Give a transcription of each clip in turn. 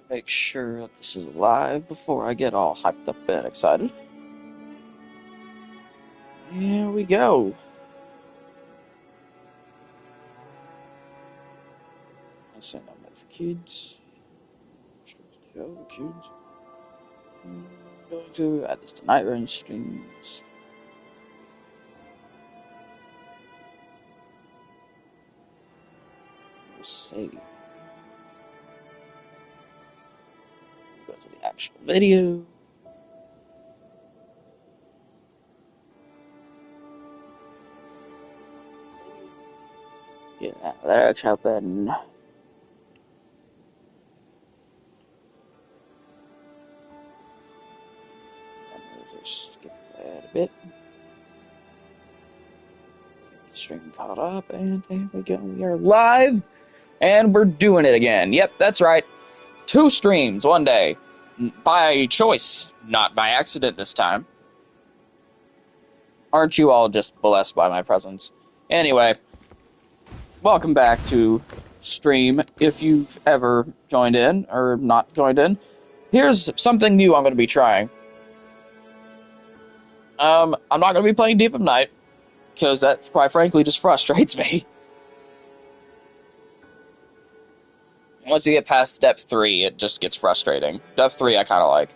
Make sure that this is live before I get all hyped up and excited. Here we go. I say no more for kids. Show kids. I'm going to add this to Nightreign streams. We'll save. Go to the actual video. Yeah, that's happened. Just skip that a bit. Get the stream caught up, and there we go. We are live, and we're doing it again. Yep, that's right. 2 streams one day. By choice, not by accident this time. Aren't you all just blessed by my presence? Anyway, welcome back to stream. If you've ever joined in, or not joined in, here's something new I'm going to be trying. I'm not going to be playing Deep of Night, because that, quite frankly, just frustrates me. Once you get past Depth 3, it just gets frustrating. Depth 3 I kind of like.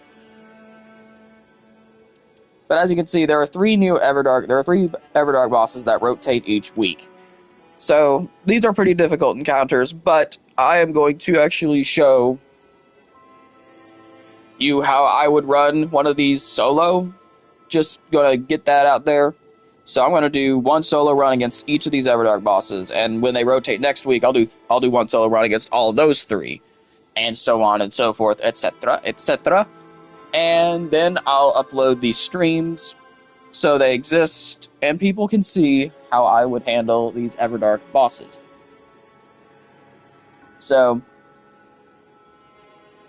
But as you can see, there are 3 Everdark bosses that rotate each week. So, these are pretty difficult encounters, but I am going to actually show you how I would run one of these solo. Just gonna get that out there. So I'm gonna do 1 solo run against each of these Everdark bosses, and when they rotate next week, I'll do 1 solo run against all of those 3, and so on and so forth, etc., etc. And then I'll upload these streams so they exist, and people can see how I would handle these Everdark bosses. So,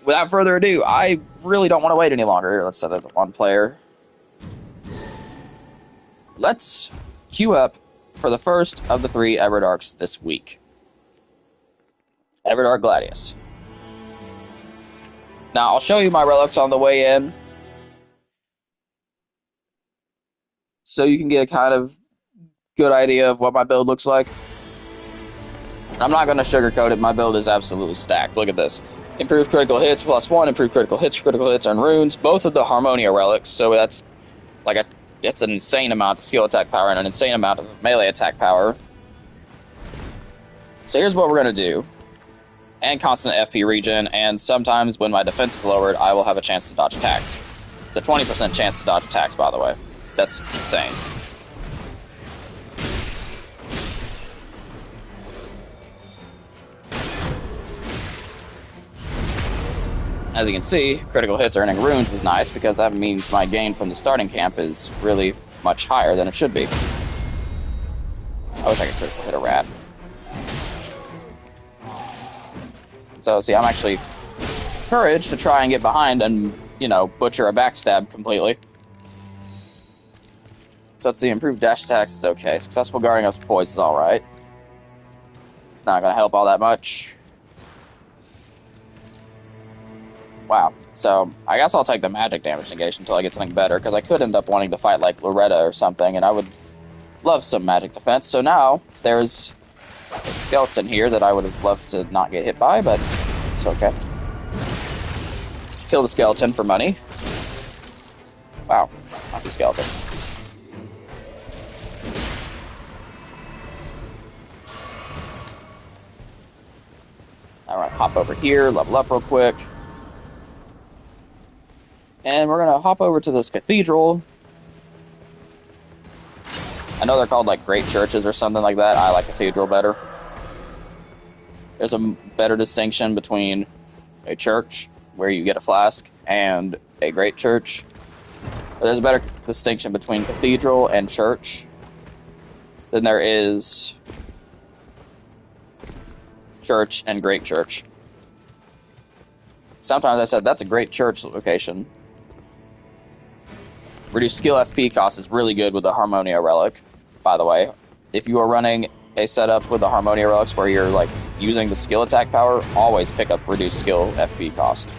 without further ado, I really don't want to wait any longer. Here, let's set that to 1 player. Let's queue up for the first of the 3 Everdarks this week. Everdark Gladius. Now, I'll show you my relics on the way in, so you can get a kind of good idea of what my build looks like. I'm not going to sugarcoat it, my build is absolutely stacked. Look at this. Improved critical hits +1, improved critical hits and runes, both of the Harmonia relics, so that's like it's an insane amount of skill attack power and an insane amount of melee attack power. So here's what we're going to do. And constant FP regen, and sometimes when my defense is lowered, I will have a chance to dodge attacks. It's a 20% chance to dodge attacks, by the way. That's insane. As you can see, critical hits earning runes is nice, because that means my gain from the starting camp is really much higher than it should be. I wish I could critical hit a rat. So, see, I'm actually encouraged to try and get behind and, you know, butcher a backstab completely. So let's see, improved dash attacks is okay. Successful guarding of poise is alright. Not gonna help all that much. Wow. So, I guess I'll take the magic damage negation until I get something better, because I could end up wanting to fight like Loretta or something, and I would love some magic defense. So now, there's a skeleton here that I would have loved to not get hit by, but it's okay. Kill the skeleton for money. Wow. Lucky skeleton. Alright, hop over here, level up real quick. And we're gonna hop over to this cathedral. I know they're called like great churches or something like that. I like cathedral better. There's a better distinction between a church, where you get a flask, and a great church. There's a better distinction between cathedral and church than there is church and great church. Sometimes I said, that's a great church location. Reduced skill FP cost is really good with the Harmonia relic, by the way. If you are running a setup with the Harmonia relics where you're like using the skill attack power, always pick up reduced skill FP cost.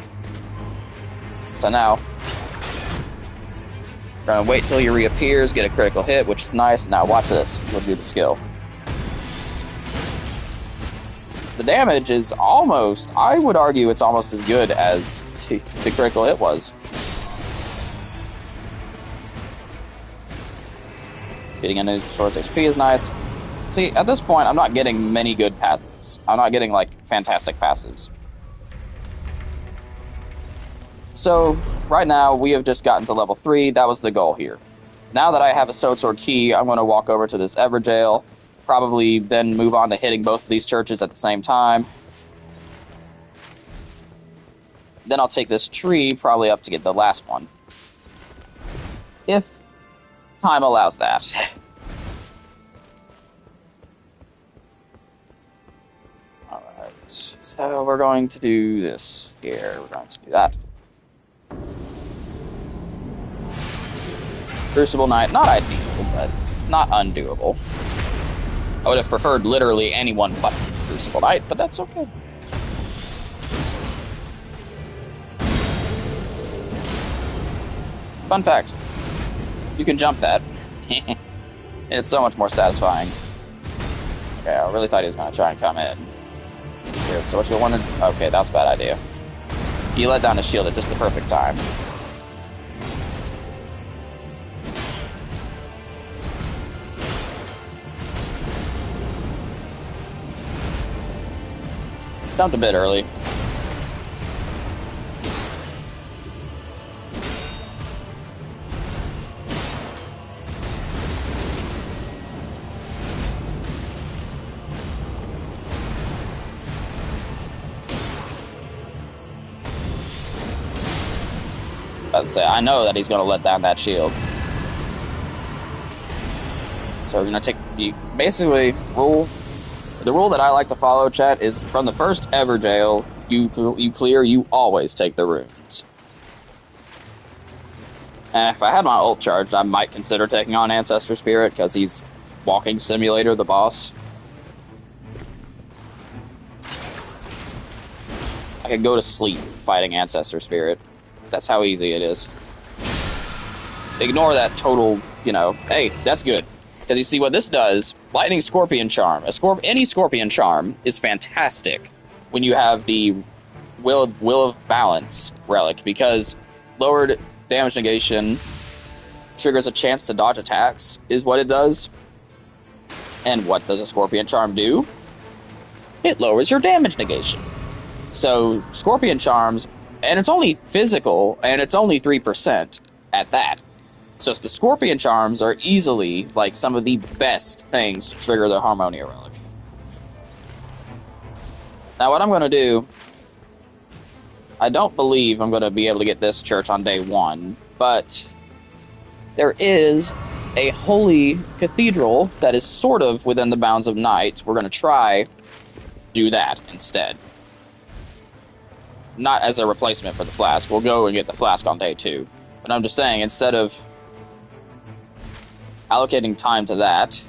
So now, we're gonna wait till he reappears, get a critical hit, which is nice. Now watch this, we'll do the skill. The damage is almost, I would argue it's almost as good as the critical hit was. Getting into source HP is nice. See, at this point, I'm not getting many good passives. I'm not getting, like, fantastic passives. So, right now, we have just gotten to level 3. That was the goal here. Now that I have a Stone Sword key, I'm going to walk over to this Everjail. Probably then move on to hitting both of these churches at the same time. Then I'll take this tree probably up to get the last one. If time allows that. Alright, so we're going to do this here. We're going to do that. Crucible Knight, not ideal, but not undoable. I would have preferred literally anyone but Crucible Knight, but that's okay. Fun fact, you can jump that. It's so much more satisfying. Okay, I really thought he was going to try and come in. Here, so what you wanted... Okay, that was a bad idea. You let down his shield at just the perfect time. Jumped a bit early. I'd say I know that he's going to let down that shield. So we're going to take the basically rule. The rule that I like to follow, chat, is from the first Everjail you clear, you always take the runes. And if I had my ult charged, I might consider taking on Ancestor Spirit because he's Walking Simulator, the boss. I could go to sleep fighting Ancestor Spirit. That's how easy it is. Ignore that total, you know, hey, that's good. Because you see what this does, Lightning Scorpion Charm. Any Scorpion Charm is fantastic when you have the Will of Balance relic, because lowered damage negation triggers a chance to dodge attacks, is what it does. And what does a Scorpion Charm do? It lowers your damage negation. So, Scorpion Charms, and it's only physical, and it's only 3% at that. So the Scorpion Charms are easily, like, some of the best things to trigger the Harmonia Relic. Now what I'm going to do, I don't believe I'm going to be able to get this church on day 1, but there is a holy cathedral that is sort of within the bounds of night. We're going to try do that instead. Not as a replacement for the flask. We'll go and get the flask on day 2. But I'm just saying, instead of allocating time to that,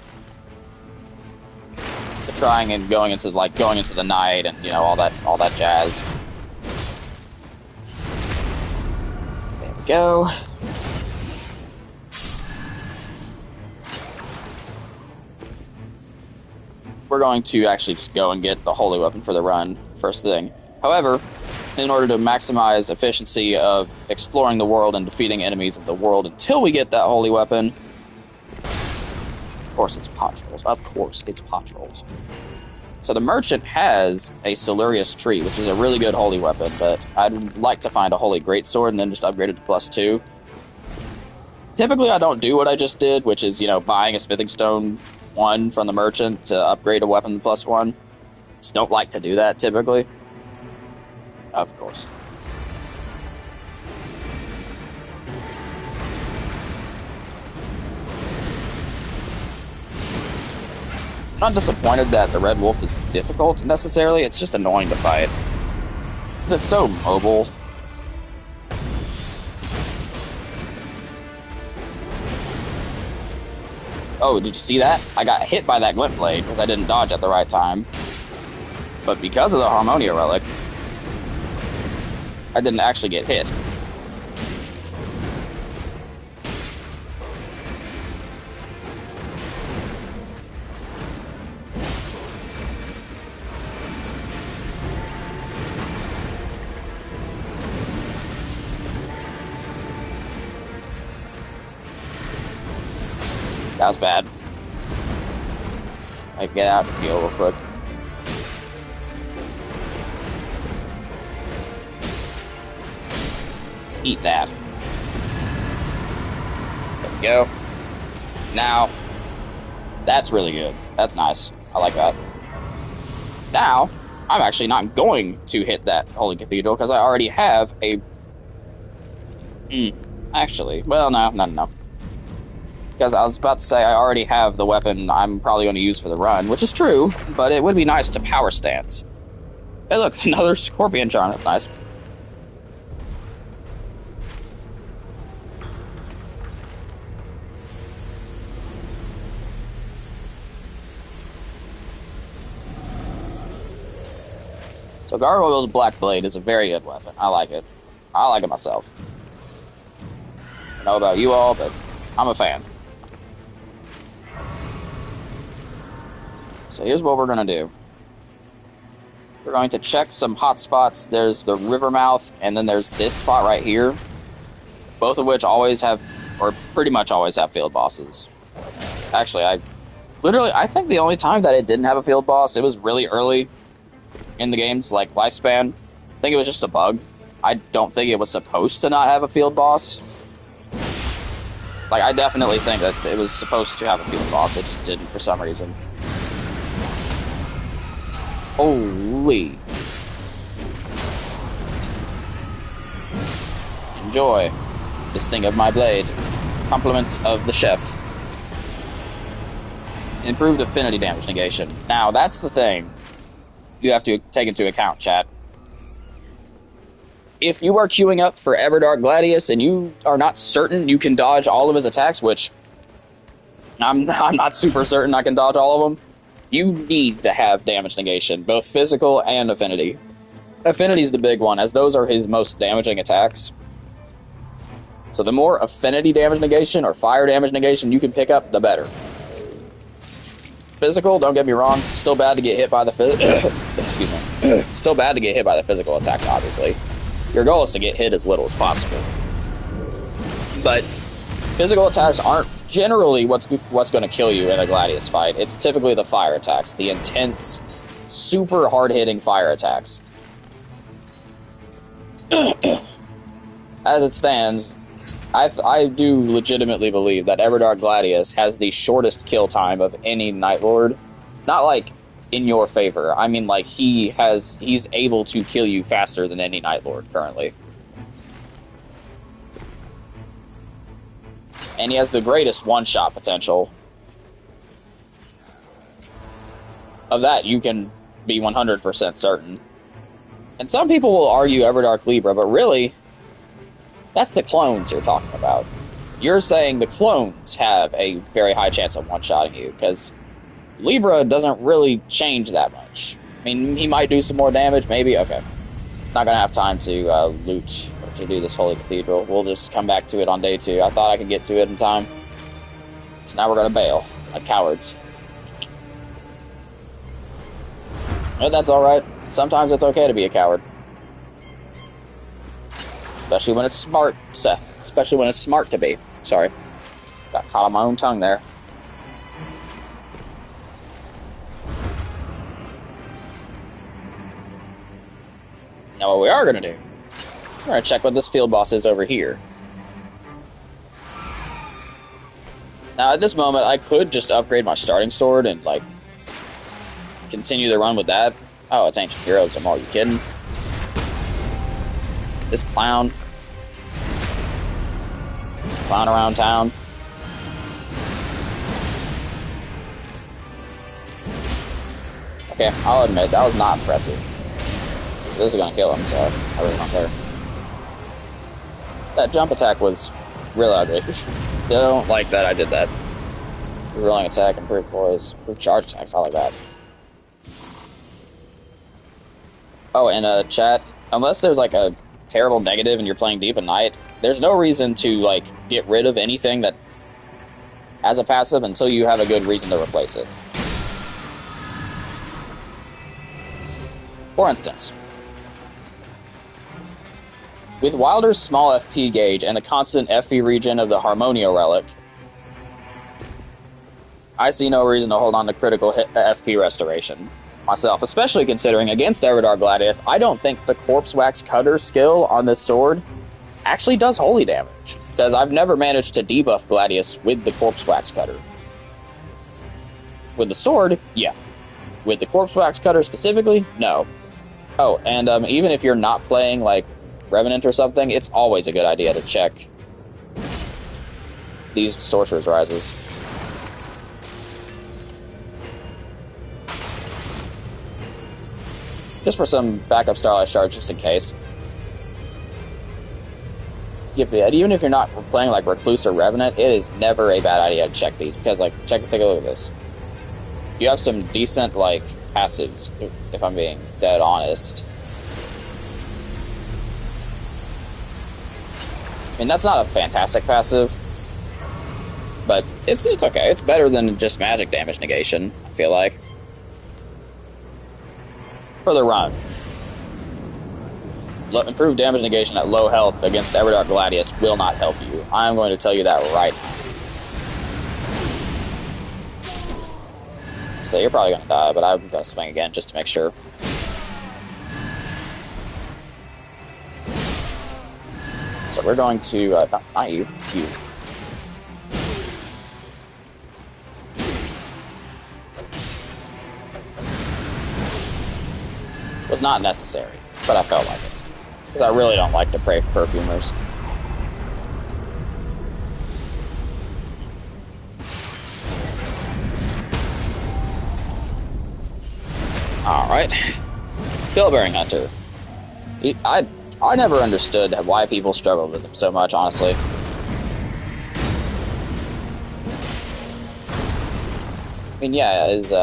to trying and going into the night and, you know, all that jazz. There we go. We're going to actually just go and get the holy weapon for the run first thing. However, in order to maximize efficiency of exploring the world and defeating enemies of the world until we get that holy weapon, of course it's pot trolls. Of course it's pot trolls. So the merchant has a Silurius tree, which is a really good holy weapon, but I'd like to find a holy greatsword and then just upgrade it to +2. Typically I don't do what I just did, which is, you know, buying a smithing stone 1 from the merchant to upgrade a weapon to +1. Just don't like to do that typically. Of course. I'm not disappointed that the Red Wolf is difficult, necessarily. It's just annoying to fight. It's so mobile. Oh, did you see that? I got hit by that glint blade because I didn't dodge at the right time. But because of the Harmonia Relic, I didn't actually get hit. That was bad. I get out and heal real quick. Eat that. There we go. Now, that's really good. That's nice. I like that. Now, I'm actually not going to hit that Holy Cathedral because I already have a... Actually, well, no. Because I was about to say I already have the weapon I'm probably going to use for the run, which is true, but it would be nice to power stance. Hey look, another Scorpion Charm, that's nice. So Gargoyle's Black Blade is a very good weapon. I like it. I like it myself. I don't know about you all, but I'm a fan. So here's what we're going to do. We're going to check some hot spots. There's the river mouth, and then there's this spot right here. Both of which always have, or pretty much always have field bosses. Actually, I think the only time that it didn't have a field boss, it was really early in the game's like lifespan. I think it was just a bug. I don't think it was supposed to not have a field boss. Like, I definitely think that it was supposed to have a field boss, it just didn't for some reason. Holy. Enjoy the sting of my blade. Compliments of the chef. Improved affinity damage negation. Now, that's the thing you have to take into account, chat. If you are queuing up for Everdark Gladius and you are not certain you can dodge all of his attacks, which I'm not super certain I can dodge all of them, you need to have damage negation, both physical and affinity. Affinity is the big one, as those are his most damaging attacks. So the more affinity damage negation or fire damage negation you can pick up, the better. Physical, don't get me wrong, still bad to get hit by the excuse me. Still bad to get hit by the physical attacks, obviously. Your goal is to get hit as little as possible. But physical attacks aren't generally what's going to kill you in a Gladius fight. It's typically the fire attacks, the intense, super hard-hitting fire attacks. As it stands, I do legitimately believe that Everdark Gladius has the shortest kill time of any Night Lord. Not like in your favor. I mean, like, he's able to kill you faster than any Night Lord currently. And he has the greatest one-shot potential. Of that, you can be 100% certain. And some people will argue Everdark Libra, but really, that's the clones you're talking about. You're saying the clones have a very high chance of one-shotting you, because Libra doesn't really change that much. I mean, he might do some more damage, maybe, okay. Not gonna have time to loot or to do this Holy Cathedral. We'll just come back to it on day 2. I thought I could get to it in time. So now we're gonna bail, like cowards. But that's alright. Sometimes it's okay to be a coward. Especially when it's smart, Seth. Especially when it's smart to be. Sorry. Got caught on my own tongue there. Now what we are going to do, we're going to check what this field boss is over here. Now at this moment, I could just upgrade my starting sword and, like, continue the run with that. Oh, it's Ancient Heroes, are you kidding? This clown. Clown around town. Okay, I'll admit, that was not impressive. This is gonna kill him, so I really don't care. That jump attack was real ugly. I don't like that I did that. Rolling attack, improved poise, improved charge attacks, I like that. Oh, and chat, unless there's like a terrible negative and you're playing Deep at Night, there's no reason to like get rid of anything that has a passive until you have a good reason to replace it. For instance, with Wilder's small FP gauge and the constant FP regen of the Harmonia Relic, I see no reason to hold on to critical FP restoration myself, especially considering against Everdark Gladius, I don't think the Corpse Wax Cutter skill on this sword actually does holy damage, because I've never managed to debuff Gladius with the Corpse Wax Cutter. With the sword, yeah. With the Corpse Wax Cutter specifically, no. Oh, and even if you're not playing like Revenant or something, it's always a good idea to check these Sorcerer's Rises. Just for some backup Starlight Shard, just in case. Even if you're not playing like Recluse or Revenant, it is never a bad idea to check these, because like, take a look at this. You have some decent like passives, if I'm being dead honest. I mean, that's not a fantastic passive, but it's okay. It's better than just magic damage negation, I feel like. For the run. Improved damage negation at low health against Everdark Gladius will not help you. I'm going to tell you that right now. So you're probably going to die, but I'm going to swing again just to make sure. So we're going to, not you, you. Was not necessary, but I felt like it. Because I really don't like to pray for perfumers. Alright. Bell-bearing Hunter. I never understood why people struggled with him so much, honestly. I mean, yeah, his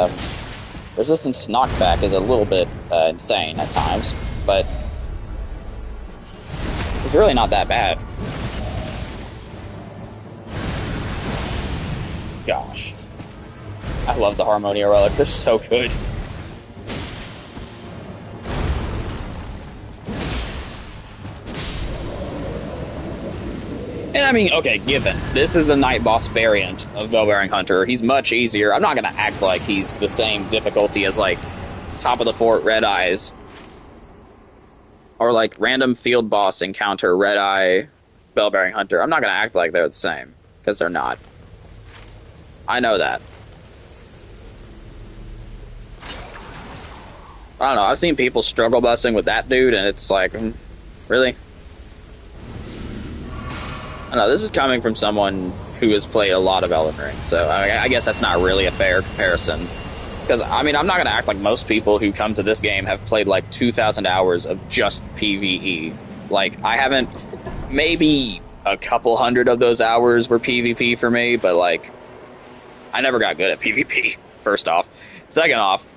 resistance knockback is a little bit insane at times, but it's really not that bad. Gosh. I love the Harmonia Relics, they're so good. And I mean, okay, given this is the Night Boss variant of Bell-bearing Hunter, he's much easier. I'm not going to act like he's the same difficulty as, like, Top of the Fort Red Eyes. Or, like, random field boss encounter Red Eye Bell-bearing Hunter. I'm not going to act like they're the same, because they're not. I know that. I don't know, I've seen people struggle busing with that dude, and it's like, really? I don't know, this is coming from someone who has played a lot of Elden Ring, so I guess that's not really a fair comparison. Because, I mean, I'm not going to act like most people who come to this game have played like 2,000 hours of just PvE. Like, I haven't, maybe a couple hundred of those hours were PvP for me, but like, I never got good at PvP, first off. Second off,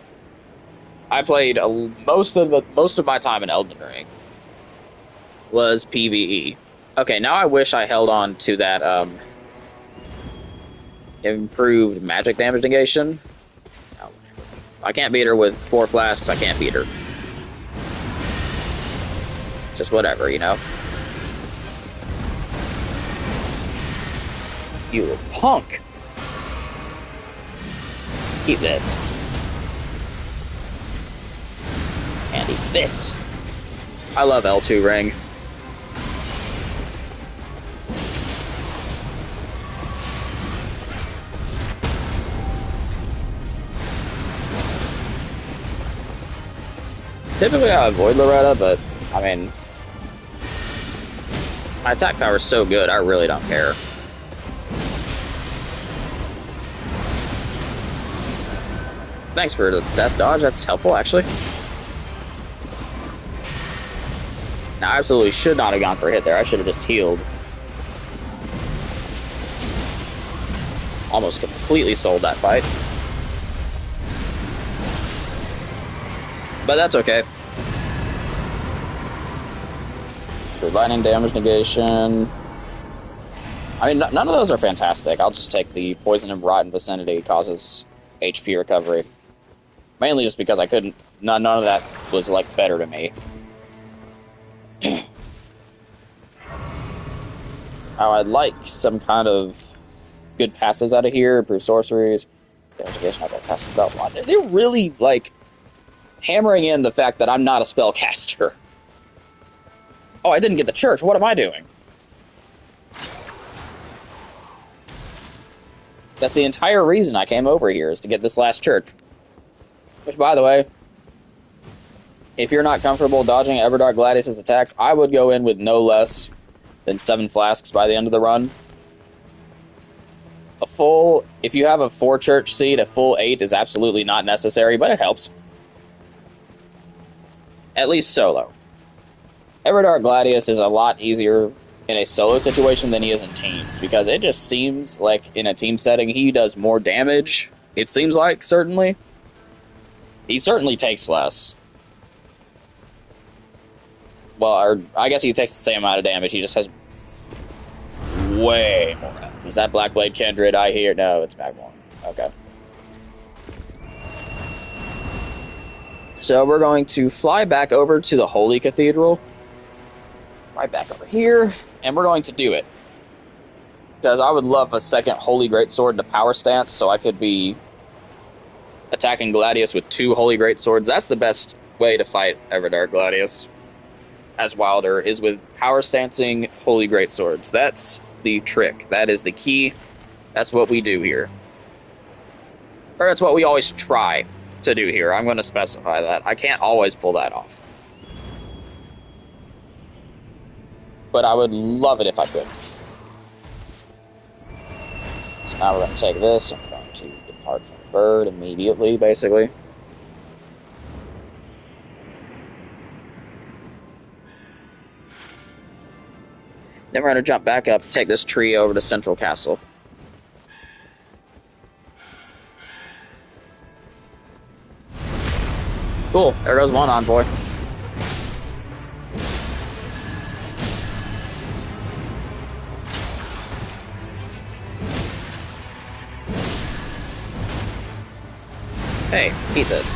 I played most of my time in Elden Ring was PvE. Okay, now I wish I held on to that improved magic damage negation. No. I can't beat her with 4 flasks, I can't beat her. Just whatever, you know? You punk! Keep this. And eat this. I love L2 Ring. Typically I avoid Loretta, but, I mean, my attack power is so good, I really don't care. Thanks for the death dodge, that's helpful, actually. Now, I absolutely should not have gone for a hit there, I should have just healed. Almost completely sold that fight. But that's okay. The lightning damage negation. I mean, none of those are fantastic. I'll just take the poison and rotten vicinity causes HP recovery. Mainly just because I couldn't. None of that was like better to me. Oh, I'd like some kind of good passes out of here. Improve sorceries. Damage negation. I got cast spell. They're really like hammering in the fact that I'm not a spellcaster. Oh, I didn't get the church. What am I doing? That's the entire reason I came over here, is to get this last church. Which, by the way, if you're not comfortable dodging Everdark Gladius's attacks, I would go in with no less than 7 flasks by the end of the run. If you have a 4 church seed, a full 8 is absolutely not necessary, but it helps. At least solo. Everdark Gladius is a lot easier in a solo situation than he is in teams, because it just seems like in a team setting he does more damage. It seems like, certainly. He certainly takes less. Well, or I guess he takes the same amount of damage, he just has way more health. Is that Blackblade Kindred I hear? No, it's Magmorn. Okay. So we're going to fly back over to the Holy Cathedral. Right back over here, and we're going to do it. Because I would love a second Holy Greatsword in a power stance, so I could be attacking Gladius with 2 Holy Greatswords. That's the best way to fight Everdark Gladius as Wilder, is with power stancing Holy Greatswords. That's the trick. That is the key. That's what we do here. Or that's what we always try to do here. I'm going to specify that. I can't always pull that off. But I would love it if I could. So now we're going to take this. I'm going to depart from the bird immediately, basically. Then we're going to jump back up, take this tree over to Central Castle. Cool, there goes one envoy. Hey, eat this.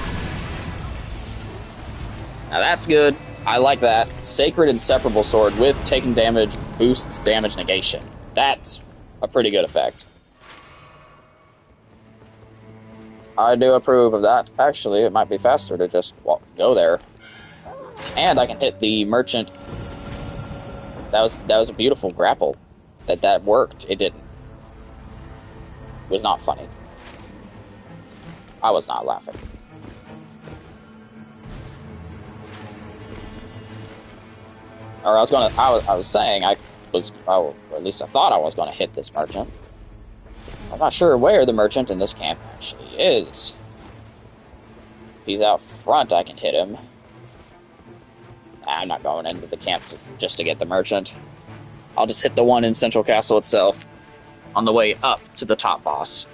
Now that's good. I like that. Sacred Inseparable Sword with taking damage boosts damage negation. That's a pretty good effect. I do approve of that. Actually, it might be faster to just go there. And I can hit the merchant. That was a beautiful grapple. That worked. It didn't. It was not funny. I was not laughing. Or I was saying or at least I thought I was gonna hit this merchant. I'm not sure where the merchant in this camp actually is. If he's out front, I can hit him. I'm not going into the camp just to get the merchant. I'll just hit the one in Central Castle itself on the way up to the top boss.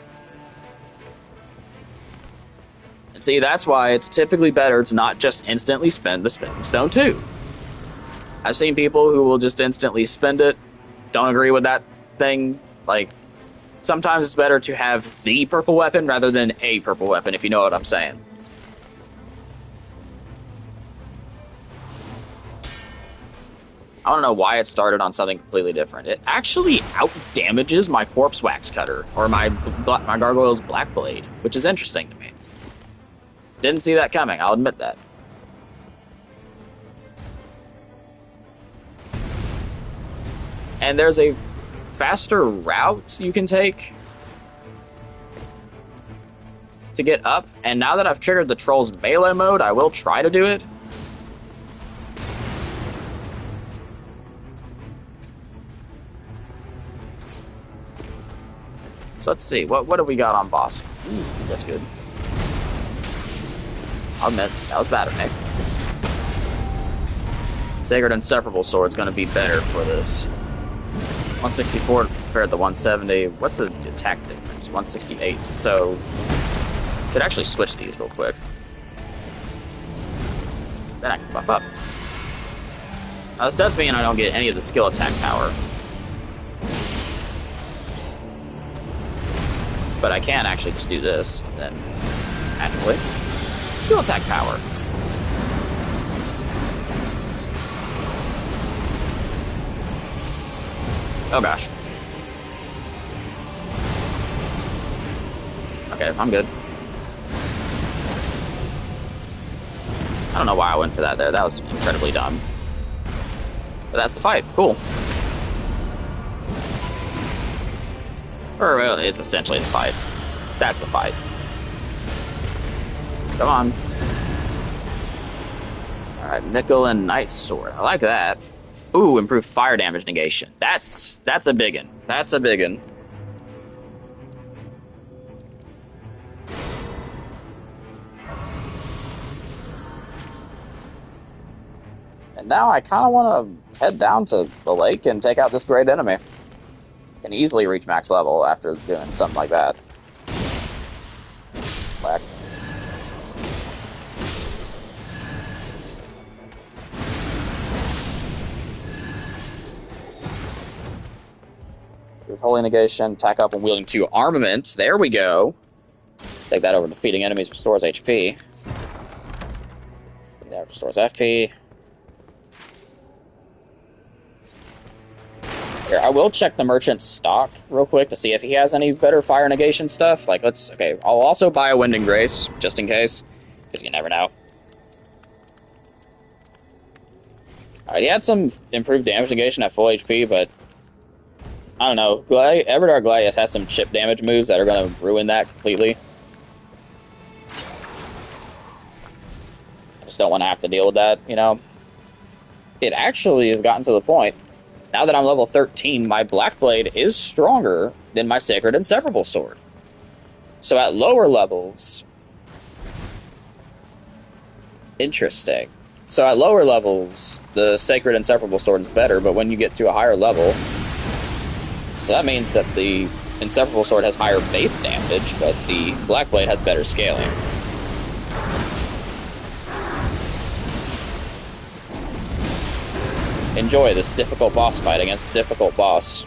And see, that's why it's typically better to not just instantly spend the Spinning Stone too. I've seen people who will just instantly spend it. Don't agree with that thing. Like, sometimes it's better to have the purple weapon rather than a purple weapon, if you know what I'm saying. I don't know why it started on something completely different. It actually out-damages my Corpse Wax Cutter, or my Gargoyle's Black Blade, which is interesting to me. Didn't see that coming, I'll admit that. And there's a faster route you can take to get up, and now that I've triggered the Troll's melee mode, I will try to do it. So let's see, what have we got on boss? Ooh, that's good. I'll admit, that was bad of me. Sacred Inseparable Sword's gonna be better for this. 164 compared to 170. What's the attack difference? 168. So, could actually switch these real quick. Then I can buff up. Now, this does mean I don't get any of the skill attack power. But I can actually just do this, then magically. Skill attack power. Oh gosh. Okay, I'm good. I don't know why I went for that there. That was incredibly dumb. But that's the fight. Cool. Or, well, it's essentially the fight. That's the fight. Come on. Alright, Nickel and Knight Sword. I like that. Ooh, improved fire damage negation. That's a biggin. That's a biggin. And now I kind of want to head down to the lake and take out this great enemy. I can easily reach max level after doing something like that. Whack. Holy negation, attack up when wielding 2 armaments. There we go. Take that over. Defeating enemies restores HP. That restores FP. Here, I will check the merchant's stock real quick to see if he has any better fire negation stuff. Like, let's... Okay, I'll also buy a Wind and Grace, just in case. Because you never know. Alright, he had some improved damage negation at full HP, but... I don't know. Everdark Gladius has some chip damage moves that are going to ruin that completely. I just don't want to have to deal with that, you know? It actually has gotten to the point, now that I'm level 13, my Black Blade is stronger than my Sacred Inseparable Sword. So at lower levels... Interesting. So at lower levels, the Sacred Inseparable Sword is better, but when you get to a higher level... So that means that the Inseparable Sword has higher base damage, but the Black Blade has better scaling. Enjoy this difficult boss fight against a difficult boss.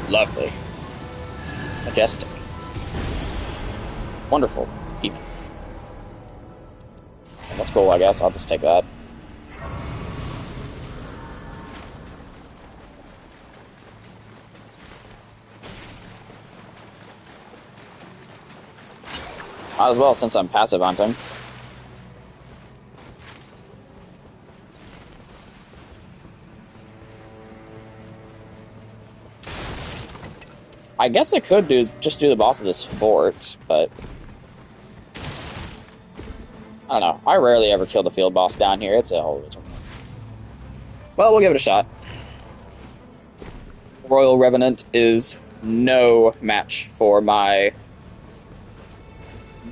Lovely. Majestic. Wonderful. Even. And that's cool, I guess. I'll just take that. Might as well, since I'm passive hunting. I guess I could just do the boss of this fort, but... I don't know. I rarely ever kill the field boss down here. It's a whole... Well, we'll give it a shot. Royal Revenant is no match for my...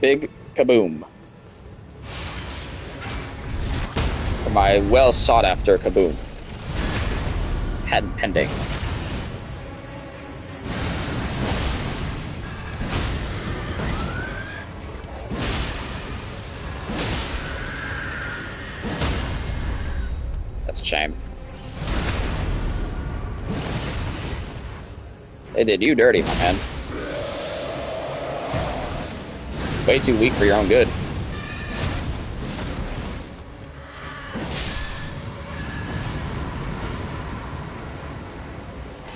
Big Kaboom. For my well-sought-after Kaboom. Patent pending. That's a shame. They did you dirty, my man. Way too weak for your own good.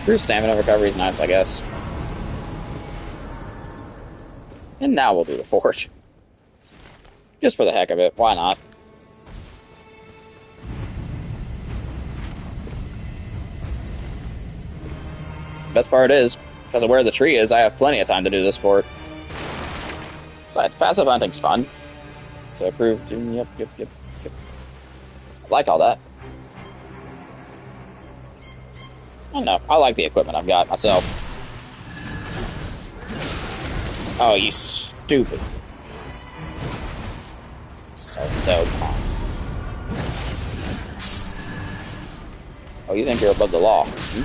True stamina recovery is nice, I guess. And now we'll do the fort. Just for the heck of it, why not? Best part is, because of where the tree is, I have plenty of time to do this fort. Besides, passive hunting's fun. So approved. Yep. I like all that. I don't know. I like the equipment I've got myself. Oh, you stupid. So calm. Oh, you think you're above the law? Hmm?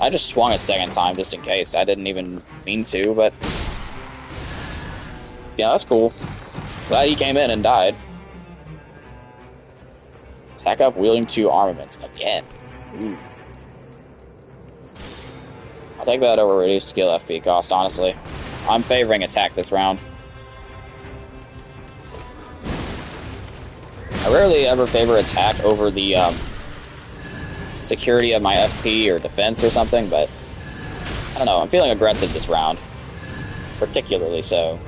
I just swung a second time just in case. I didn't even mean to, but yeah, that's cool. Glad he came in and died. Attack up wielding 2 armaments again. Ooh. I'll take that over reduced skill FP cost, honestly. I'm favoring attack this round. I rarely ever favor attack over the security of my FP or defense or something, but I don't know, I'm feeling aggressive this round. Particularly so.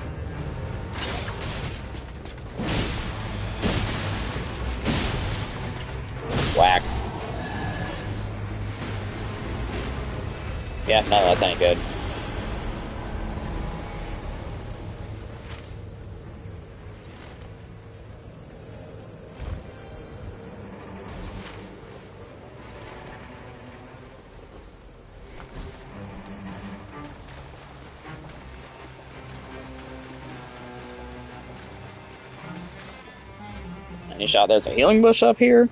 Whack. Yeah, none of that's any good. Any shot, there's a healing bush up here.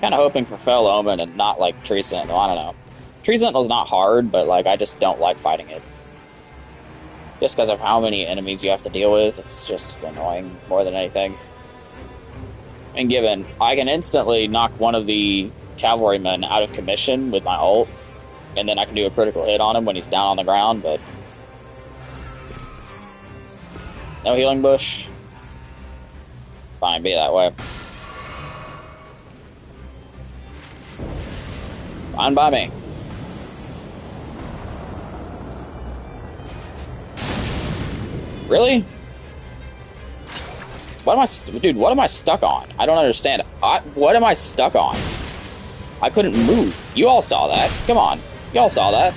Kind of hoping for Fell Omen and not like Tree Sentinel. I don't know. Tree Sentinel's not hard, but like I just don't like fighting it. Just because of how many enemies you have to deal with, it's just annoying more than anything. And given I can instantly knock one of the cavalrymen out of commission with my ult, and then I can do a critical hit on him when he's down on the ground, but no healing bush. Fine, be that way. Fine by me. Really? What am I, dude? What am I stuck on? I don't understand. What am I stuck on? I couldn't move. You all saw that. Come on, you all saw that.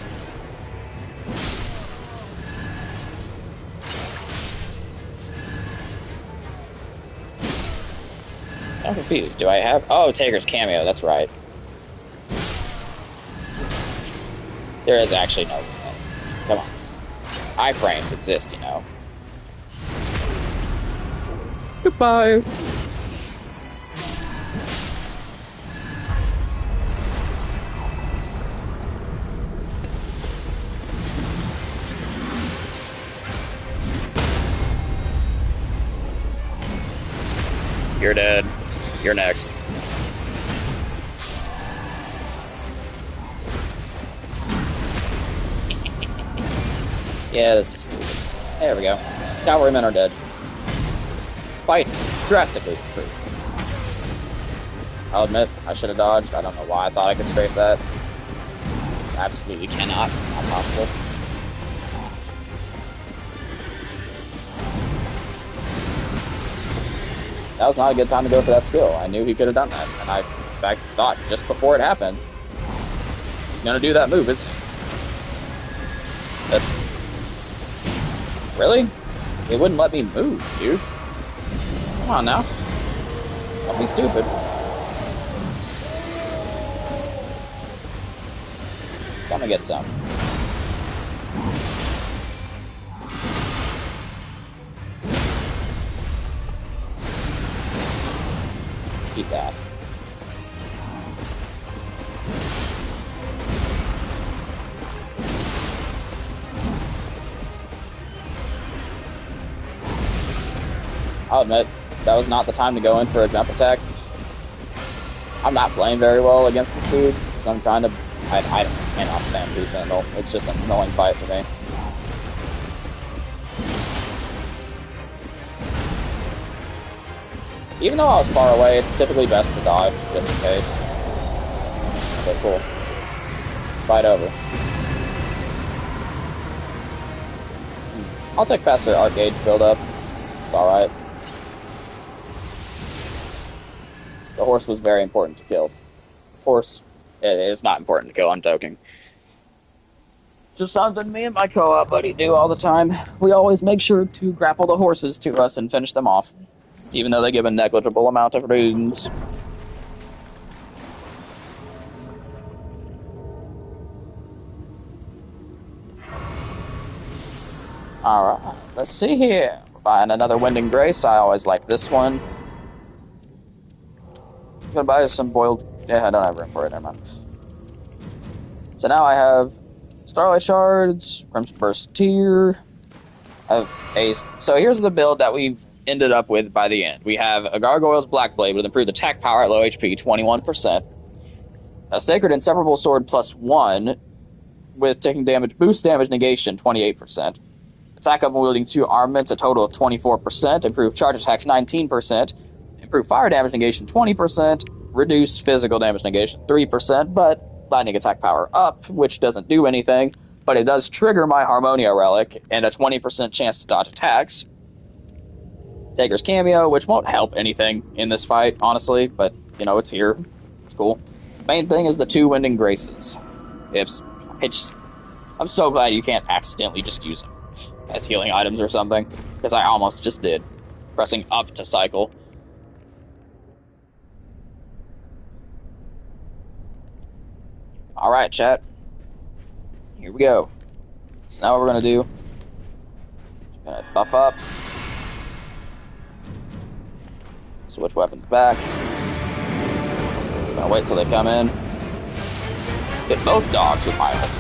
I'm confused. Do I have? Oh, Taker's cameo. That's right. There is actually no. Come on. Iframes exist, you know. Goodbye. You're dead. You're next. Yeah, this is stupid. There we go. Cavalrymen are dead. Fight drastically improved. I'll admit, I should have dodged. I don't know why I thought I could strafe that. Absolutely cannot. It's not possible. That was not a good time to go for that skill. I knew he could have done that. And I, in fact, thought just before it happened, he's gonna do that move, isn't he? That's... Really? It wouldn't let me move, dude. Come on now. Don't be stupid. Gonna get some. Keep that. I'll admit, that was not the time to go in for a jump attack. I'm not playing very well against this dude. I'm trying to... I cannot stand Tree Sentinel. It's just an annoying fight for me. Even though I was far away, it's typically best to dodge, just in case. Okay, cool. Fight over. I'll take faster arc gauge build up. It's alright. The horse was very important to kill. Horse, it's not important to kill, I'm joking. Just something me and my co-op buddy do all the time. We always make sure to grapple the horses to us and finish them off, even though they give a negligible amount of runes. Alright, let's see here. We're buying another Winding Grace. I always like this one. I'm gonna buy some boiled Yeah, I don't have room for it. Never mind. So now I have Starlight Shards, Crimson Burst Tier. I have Ace. So here's the build that we've ended up with by the end. We have a Gargoyle's Blackblade with improved attack power at low HP, 21%. A Sacred Inseparable Sword +1 with taking damage, boost damage negation, 28%. Attack up wielding 2 armaments, a total of 24%. Improved charge attacks, 19%. Improved fire damage negation, 20%. Reduced physical damage negation, 3%. But lightning attack power up, which doesn't do anything. But it does trigger my Harmonia Relic and a 20% chance to dodge attacks. Taker's Cameo, which won't help anything in this fight, honestly. But, you know, it's here. It's cool. Main thing is the 2 Winding Graces. I'm so glad you can't accidentally just use them as healing items or something, because I almost just did, pressing up to cycle. Alright, chat. Here we go. So now what we're going to do, going to buff up, switch weapons back, going to wait till they come in, hit both dogs with my ult.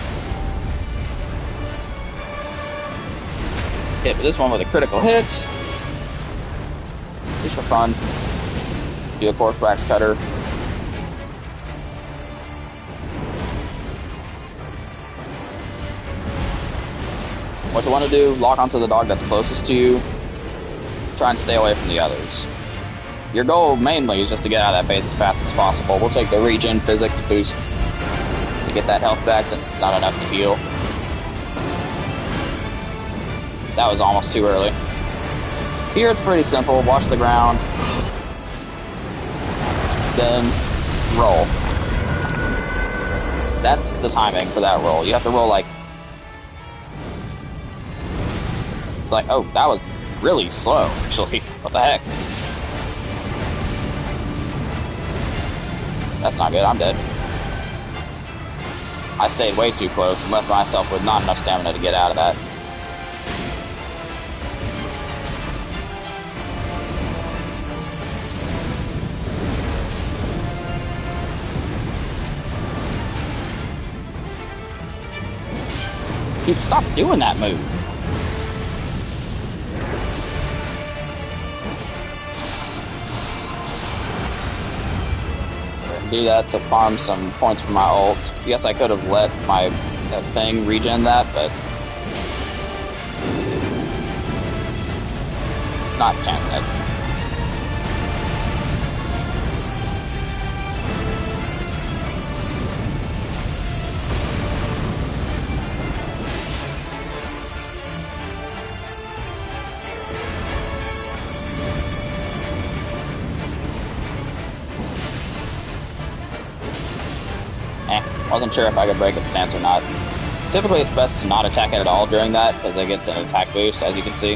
Hit this one with a critical hit. Just for fun. Do a Corpse Wax Cutter. What you want to do, lock onto the dog that's closest to you. Try and stay away from the others. Your goal mainly is just to get out of that base as fast as possible. We'll take the regen physics boost to get that health back since it's not enough to heal. That was almost too early. Here it's pretty simple. Watch the ground. Then roll. That's the timing for that roll. You have to roll like, oh, that was really slow, actually. What the heck? That's not good. I'm dead. I stayed way too close and left myself with not enough stamina to get out of that. Dude, stop doing that move. Do that to farm some points for my ult. Yes, I could have let my thing regen that, but not a chance at. Wasn't sure if I could break its stance or not. Typically it's best to not attack it at all during that, because it gets an attack boost, as you can see.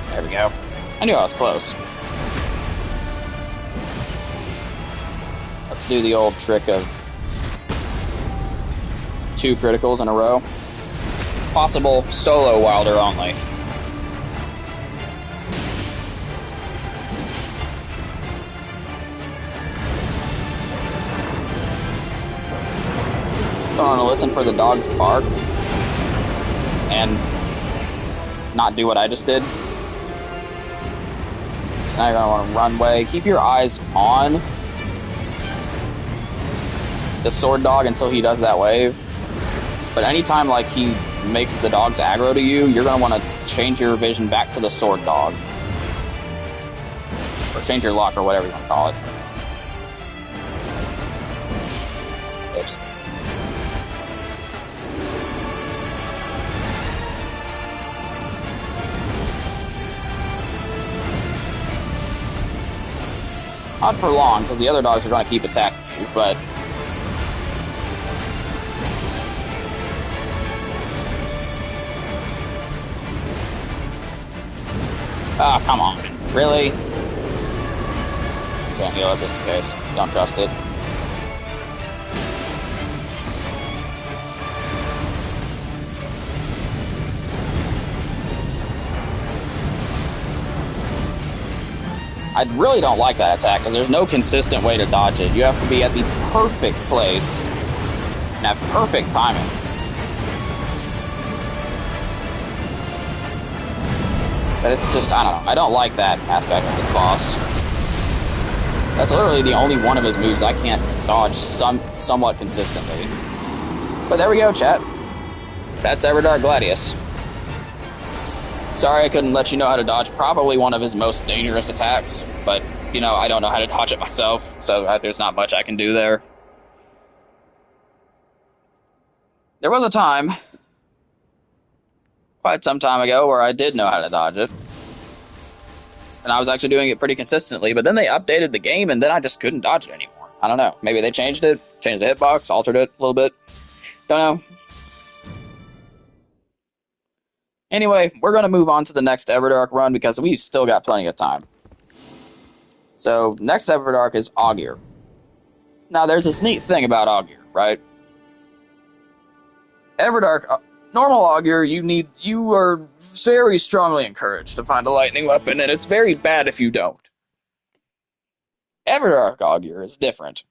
There we go. I knew I was close. Let's do the old trick of 2 criticals in a row. Possible solo Wilder only. I'm going to listen for the dog's bark and not do what I just did. So now you're going to want to run away. Keep your eyes on the sword dog until he does that wave. But anytime like he makes the dogs aggro to you, you're going to want to change your vision back to the sword dog. Or change your luck or whatever you want to call it. Oops. Not for long, because the other dogs are going to keep attacking you, but Ah, come on. Really? Can't heal it just in case. Don't trust it. I really don't like that attack because there's no consistent way to dodge it. You have to be at the perfect place and have perfect timing. But it's just, I don't know. I don't like that aspect of this boss. That's literally the only one of his moves I can't dodge somewhat consistently. But there we go, chat. That's Everdark Gladius. Sorry I couldn't let you know how to dodge probably one of his most dangerous attacks, but, you know, I don't know how to dodge it myself, so there's not much I can do there. There was a time, quite some time ago, where I did know how to dodge it. And I was actually doing it pretty consistently, but then they updated the game, and then I just couldn't dodge it anymore. I don't know. Maybe they changed it, changed the hitbox, altered it a little bit. Don't know. Anyway, we're going to move on to the next Everdark run because we've still got plenty of time. So, next Everdark is Augur. Now, there's this neat thing about Augur, right? Everdark, normal Augur, you are very strongly encouraged to find a lightning weapon, and it's very bad if you don't. Everdark Augur is different.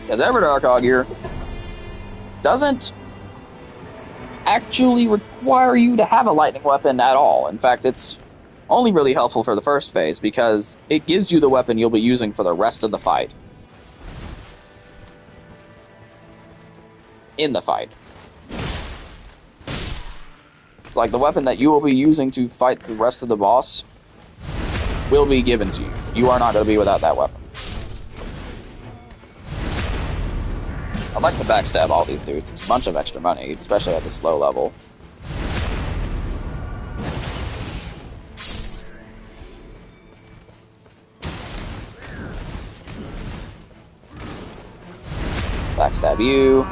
Because Everdark Augur doesn't actually require you to have a lightning weapon at all. In fact, it's only really helpful for the first phase because it gives you the weapon you'll be using for the rest of the fight. In the fight. It's like the weapon that you will be using to fight the rest of the boss will be given to you. You are not going to be without that weapon. I'd like to backstab all these dudes. It's a bunch of extra money, especially at this low level. Backstab you.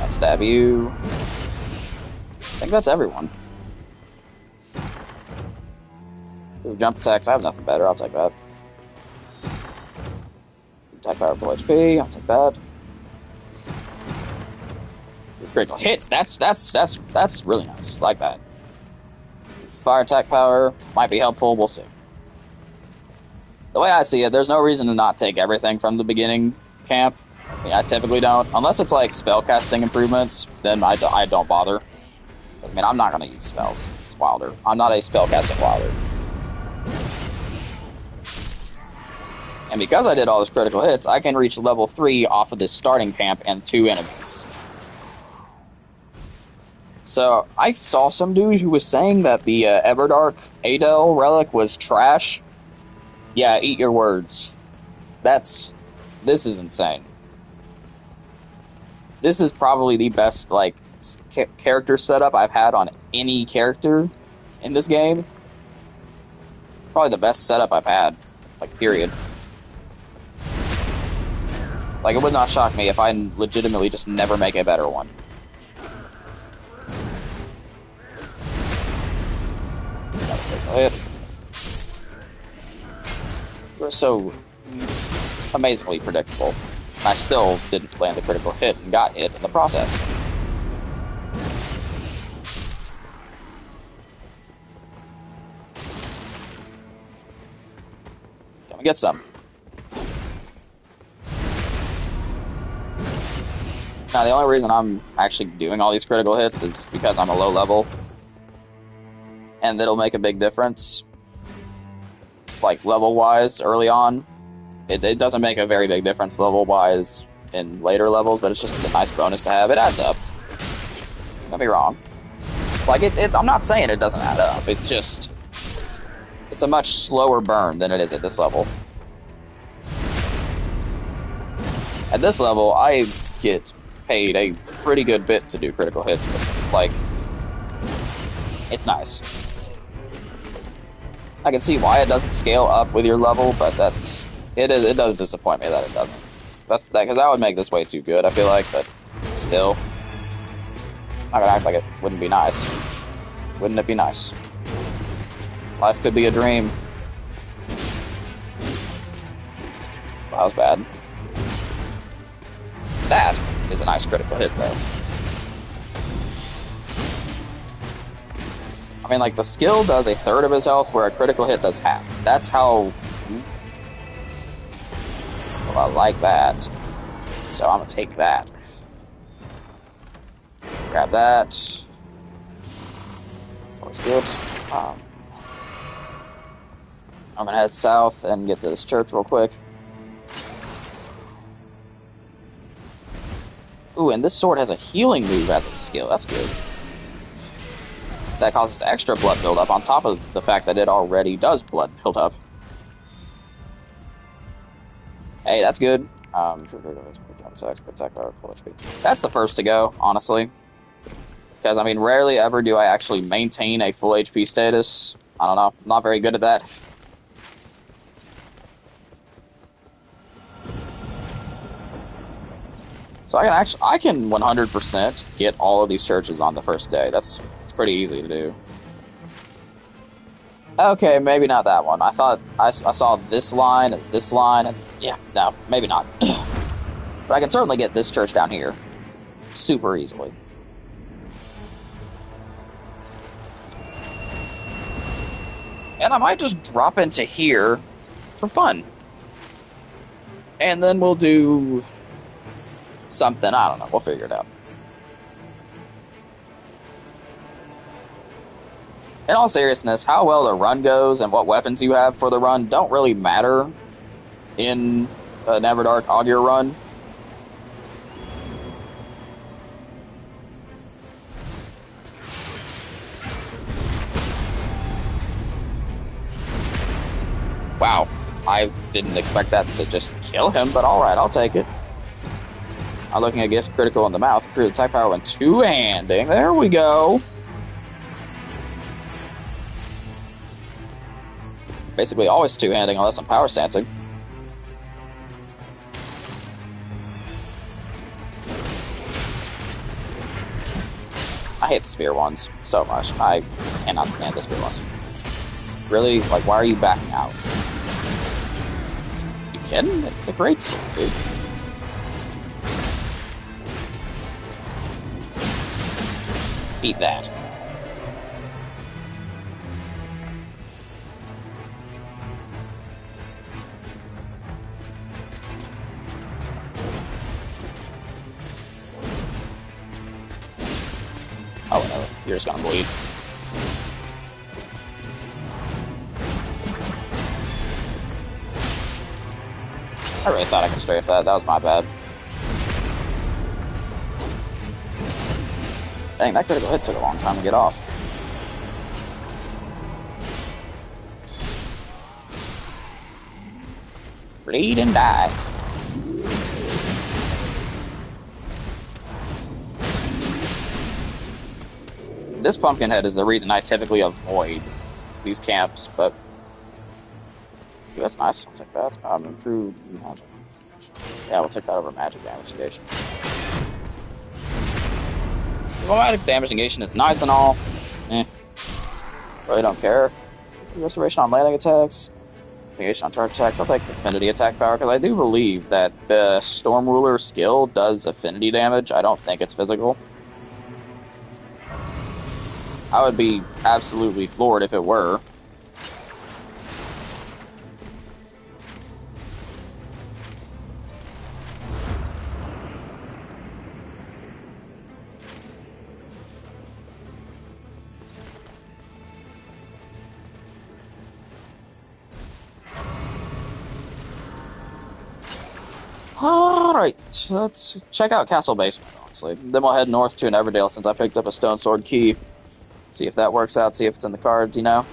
Backstab you. I think that's everyone. Ooh, jump attacks, I have nothing better, I'll take that. Attack power full HP, I'll take that. Critical hits, that's really nice, like that. Fire attack power might be helpful, we'll see. The way I see it, there's no reason to not take everything from the beginning camp. I mean, I typically don't. Unless it's like spellcasting improvements, then I don't bother. I mean, I'm not going to use spells. It's Wilder. I'm not a spellcasting Wilder. And because I did all those critical hits, I can reach level 3 off of this starting camp and 2 enemies. So, I saw some dude who was saying that the Everdark Adel relic was trash. Yeah, eat your words. This is insane. This is probably the best, like, character setup I've had on any character in this game. Probably the best setup I've had. Like, period. Like, it would not shock me if I legitimately just never make a better one. We're so amazingly predictable. And I still didn't land the critical hit and got hit in the process. Can we get some? Now, the only reason I'm actually doing all these critical hits is because I'm a low level. And it'll make a big difference. Like, level-wise, early on. It doesn't make a very big difference level-wise in later levels, but it's just a nice bonus to have. It adds up. Don't get me wrong. Like, I'm not saying it doesn't add up. It's just... It's a much slower burn than it is at this level. At this level, I get paid a pretty good bit to do critical hits, but, like... It's nice. I can see why it doesn't scale up with your level, but it does disappoint me that it doesn't. Because that would make this way too good, I feel like, but still. not gonna act like it wouldn't be nice. Wouldn't it be nice? Life could be a dream. Well, that was bad. That is a nice critical hit, though. I mean, like, the skill does a third of his health, where a critical hit does half. That's how... Well, I like that. So I'm gonna take that. Grab that. It's always good. I'm gonna head south and get to this church real quick. Ooh, and this sword has a healing move as its skill. That's good. That causes extra blood buildup on top of the fact that it already does blood buildup. Hey, that's good. That's the first to go, honestly. Because, I mean, rarely ever do I actually maintain a full HP status. I don't know. I'm not very good at that. So I can 100% get all of these churches on the first day. It's pretty easy to do. Okay, maybe not that one. I thought I saw this line as this line, and yeah, no, maybe not. But I can certainly get this church down here super easily. And I might just drop into here for fun. And then we'll do something. I don't know. We'll figure it out. In all seriousness, how well the run goes and what weapons you have for the run don't really matter in an Everdark Augur run. Wow, I didn't expect that to just kill him, but alright, I'll take it. I'm looking at gift critical in the mouth. Improve attack power when two-handing. There we go. Basically always two-handing unless I'm power stancing. I hate the spear ones so much. I cannot stand the spear ones. Really? Like, why are you backing out? You kidding? It's a great sword, dude. Eat that. Oh, no. You're just gonna bleed. I really thought I could strafe that. That was my bad. Dang, that critical hit took a long time to get off. Bleed and die. This Pumpkinhead is the reason I typically avoid these camps, but ooh, that's nice. I'll take that. Improved magic. Yeah, we'll take that over magic damage negation. Well, magic damage negation is nice and all. Really don't care. Restoration on landing attacks. Negation on charge attacks. I'll take affinity attack power, because I do believe that the Storm Ruler skill does affinity damage. I don't think it's physical. I would be absolutely floored if it were. Alright, let's check out Castle Basement, honestly. Then we'll head north to an Everdale since I picked up a Stone Sword key. See if that works out, see if it's in the cards, you know?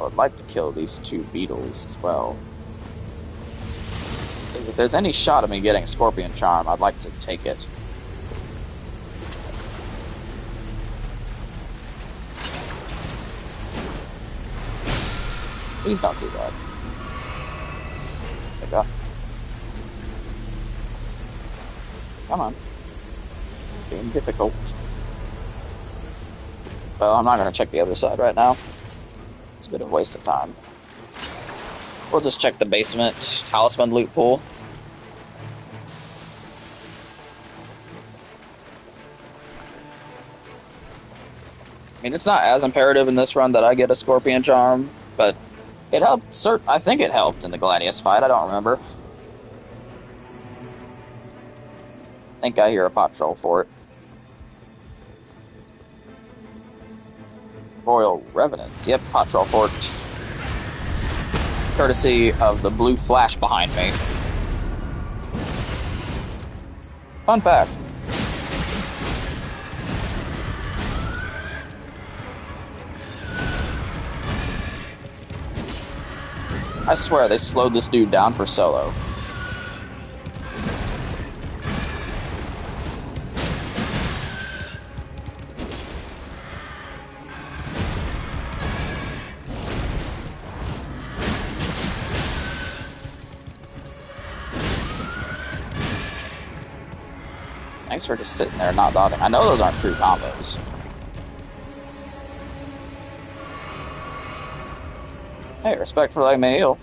I would like to kill these two beetles as well. If there's any shot of me getting Scorpion Charm, I'd like to take it. Please don't do that. There you go. Come on. being difficult. Well, I'm not going to check the other side right now. It's a bit of a waste of time. We'll just check the basement talisman loot pool. I mean, it's not as imperative in this run that I get a Scorpion Charm, but it helped. I think it helped in the Gladius fight. I don't remember. I think I hear a pot troll for it. Royal Revenants. Yep, pot troll for it. Courtesy of the blue flash behind me. Fun fact. I swear, they slowed this dude down for solo. Thanks for just sitting there not dodging. I know those aren't true combos. Hey, respect for letting me heal.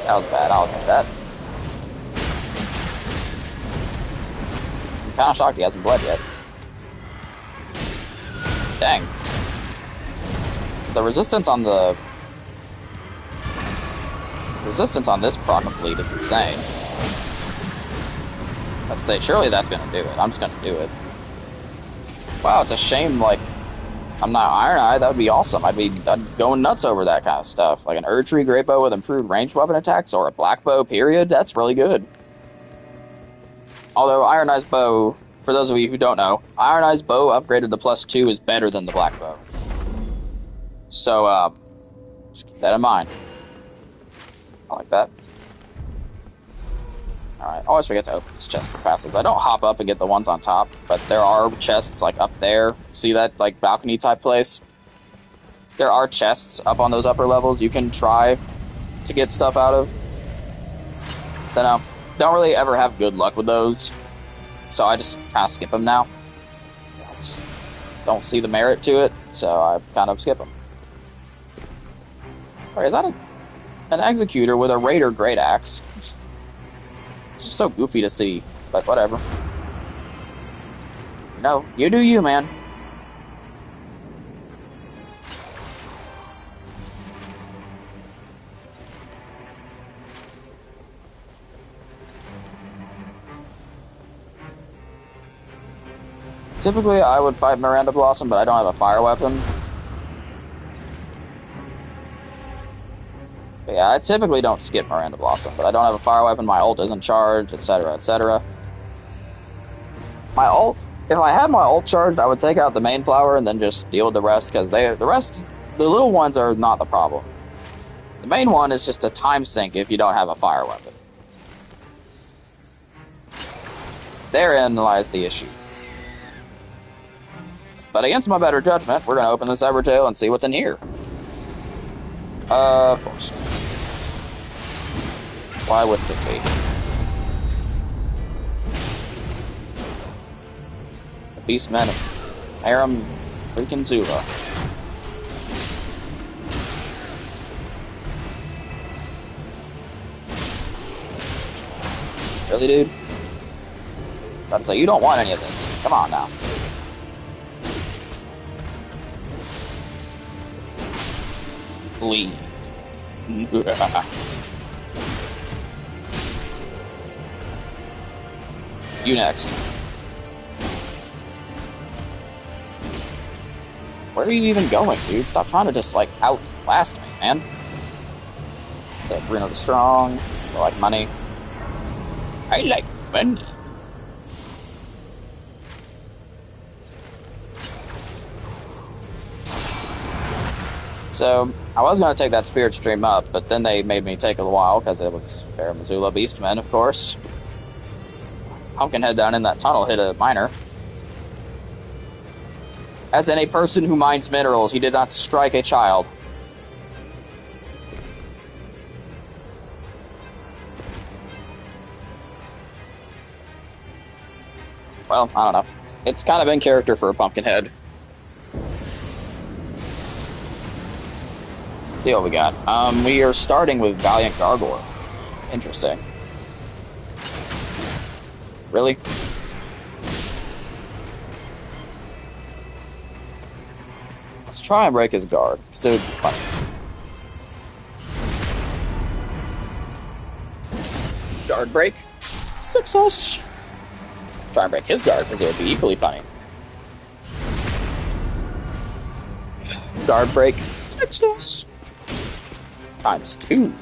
That was bad, I'll admit that. I'm kinda shocked he hasn't bled yet. Dang. The resistance on this proc complete is insane. Let's say, surely that's gonna do it. I'm just gonna do it. Wow, it's a shame, like, I'm not Iron Eye. That would be awesome. I'd be going nuts over that kind of stuff. Like an Erdtree Great Bow with improved ranged weapon attacks, or a Black Bow, period. That's really good. Although Iron Eye's bow, for those of you who don't know, Iron Eye's bow upgraded to +2 is better than the Black Bow. So, just keep that in mind. I like that. Alright, I always forget to open this chest for passives. I don't hop up and get the ones on top, but there are chests, like, up there. See that, like, balcony-type place? There are chests up on those upper levels you can try to get stuff out of. Don't really ever have good luck with those, so I just kind of skip them now. I just don't see the merit to it, so I kind of skip them. Sorry, is that an Executor with a Raider Great Axe? It's just so goofy to see, but whatever. No, you do you, man. Typically, I would fight Miranda Blossom, but I don't have a fire weapon. But yeah, I typically don't skip Miranda Blossom, but I don't have a fire weapon, my ult isn't charged, etc., etc. My ult, if I had my ult charged, I would take out the main flower and then just deal with the rest, because the little ones are not the problem. The main one is just a time sink if you don't have a fire weapon. Therein lies the issue. But against my better judgment, we're going to open this Evertail and see what's in here. Of course. Why would it be? The Beastmen of Aram freaking Zula. Really, dude? About to say, you don't want any of this. Come on now. Bleed. You next. Where are you even going, dude? Stop trying to just, like, outlast me, man. Take Bruno the Strong. I like money. I like money. So, I was going to take that Spirit Stream up, but then they made me take a while, because it was Fair Missoula Beastmen, of course. Pumpkinhead down in that tunnel hit a miner. As in a person who mines minerals, he did not strike a child. Well, I don't know. It's kind of in character for a Pumpkinhead. Let's see what we got. We are starting with Valiant Gargoyle. Interesting. Really? Let's try and break his guard, because it would be funny. Guard break. Success! Try and break his guard, because it would be equally funny. Guard break. Success! ×2.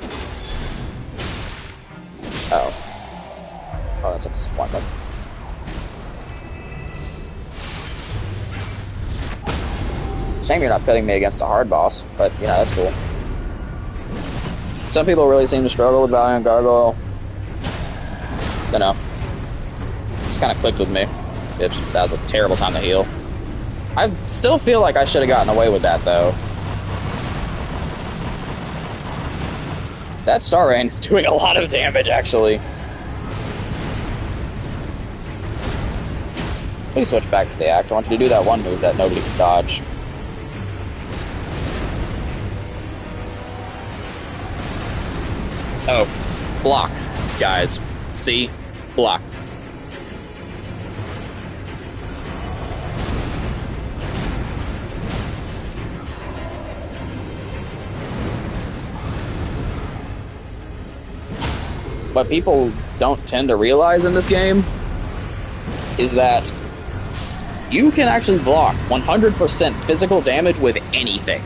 Oh. Oh, that's a disappointment. Shame you're not pitting me against a hard boss, but, you know, that's cool. Some people really seem to struggle with Valiant Gargoyle. Don't know. Just kind of clicked with me. That was a terrible time to heal. I still feel like I should have gotten away with that, though. That Star Rain's doing a lot of damage, actually. Please switch back to the axe. I want you to do that one move that nobody can dodge. Oh, block, guys. See? Block. What people don't tend to realize in this game is that you can actually block 100% physical damage with anything.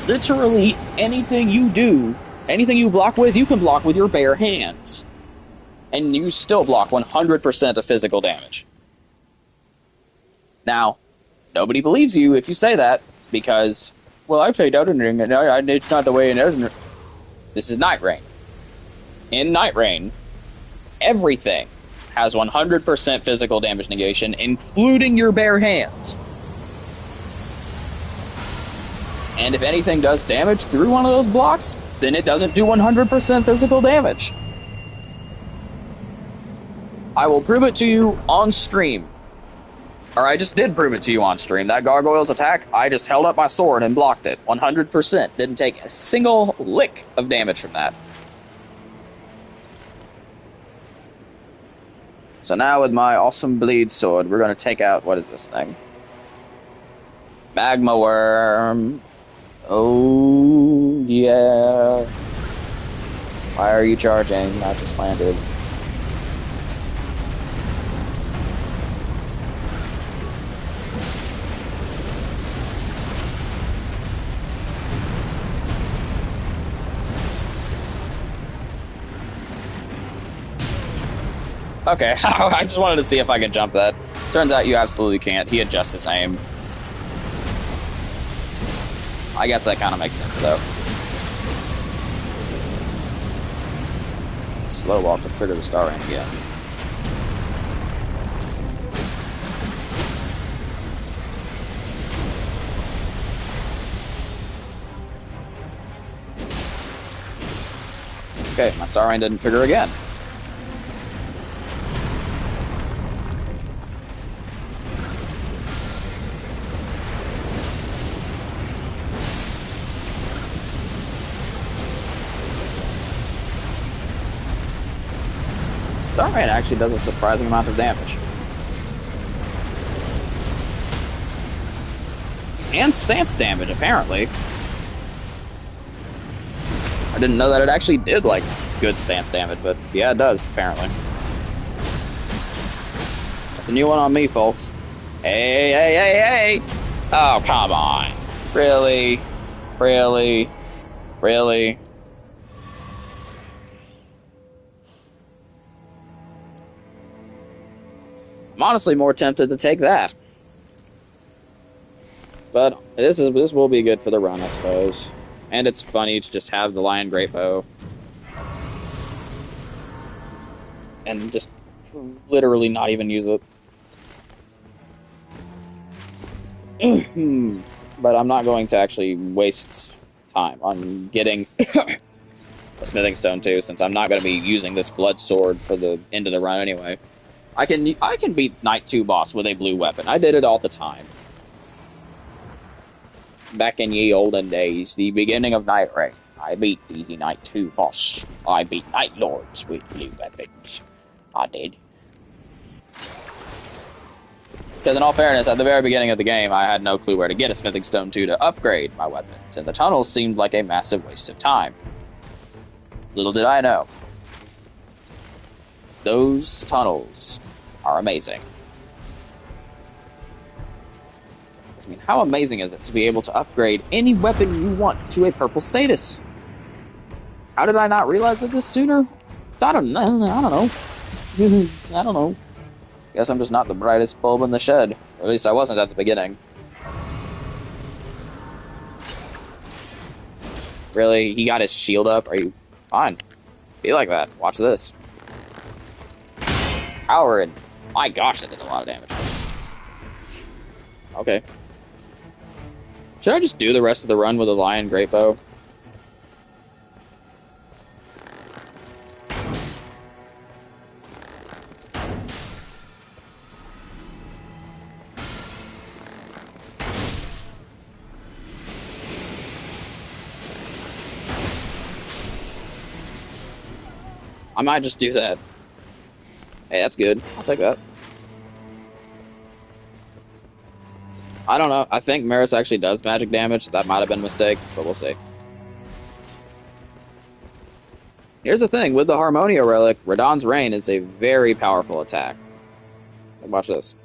Literally anything you do, anything you block with, you can block with your bare hands. And you still block 100% of physical damage. Now, nobody believes you if you say that, because, well, I played Elden Ring, and it's not the way in Elden Ring. This is Nightreign. In Nightreign, everything has 100% physical damage negation, including your bare hands. And if anything does damage through one of those blocks, then it doesn't do 100% physical damage. I will prove it to you on stream. Or I just did prove it to you on stream. That gargoyle's attack, I just held up my sword and blocked it. 100%. Didn't take a single lick of damage from that. So now with my awesome bleed sword, we're going to take out, what is this thing? Magma worm. Oh, yeah. Why are you charging? I just landed. Okay, I just wanted to see if I could jump that. Turns out you absolutely can't. He adjusts his aim. I guess that kind of makes sense, though. Slow walk to trigger the Star Rain again. Okay, my Star Rain didn't trigger again. Star Rain actually does a surprising amount of damage. And stance damage, apparently. I didn't know that it actually did, like, good stance damage, but yeah, it does, apparently. That's a new one on me, folks. Hey, hey, hey, hey! Oh, come on. Really? Really? Really? I'm honestly more tempted to take that. But this will be good for the run, I suppose. And it's funny to just have the Lion Great Bow. And just literally not even use it. But I'm not going to actually waste time on getting a smithing stone too, since I'm not going to be using this blood sword for the end of the run anyway. I can beat Night 2 boss with a blue weapon. I did it all the time. Back in ye olden days, the beginning of Nightreign, I beat the Night 2 boss. I beat Night Lords with blue weapons. I did. Because in all fairness, at the very beginning of the game, I had no clue where to get a smithing stone 2 to upgrade my weapons, and the tunnels seemed like a massive waste of time. Little did I know. Those tunnels are amazing. I mean, how amazing is it to be able to upgrade any weapon you want to a purple status? How did I not realize this sooner? I don't know. I don't know. Guess I'm just not the brightest bulb in the shed. Or at least I wasn't at the beginning. Really? He got his shield up? Are you... Fine. Be like that. Watch this. Power and... My gosh, that did a lot of damage. Okay. Should I just do the rest of the run with a lion great bow? I might just do that. Hey, that's good. I'll take that. I don't know. I think Maris actually does magic damage. That might have been a mistake, but we'll see. Here's the thing. With the Harmonia Relic, Radahn's Reign is a very powerful attack. Watch this.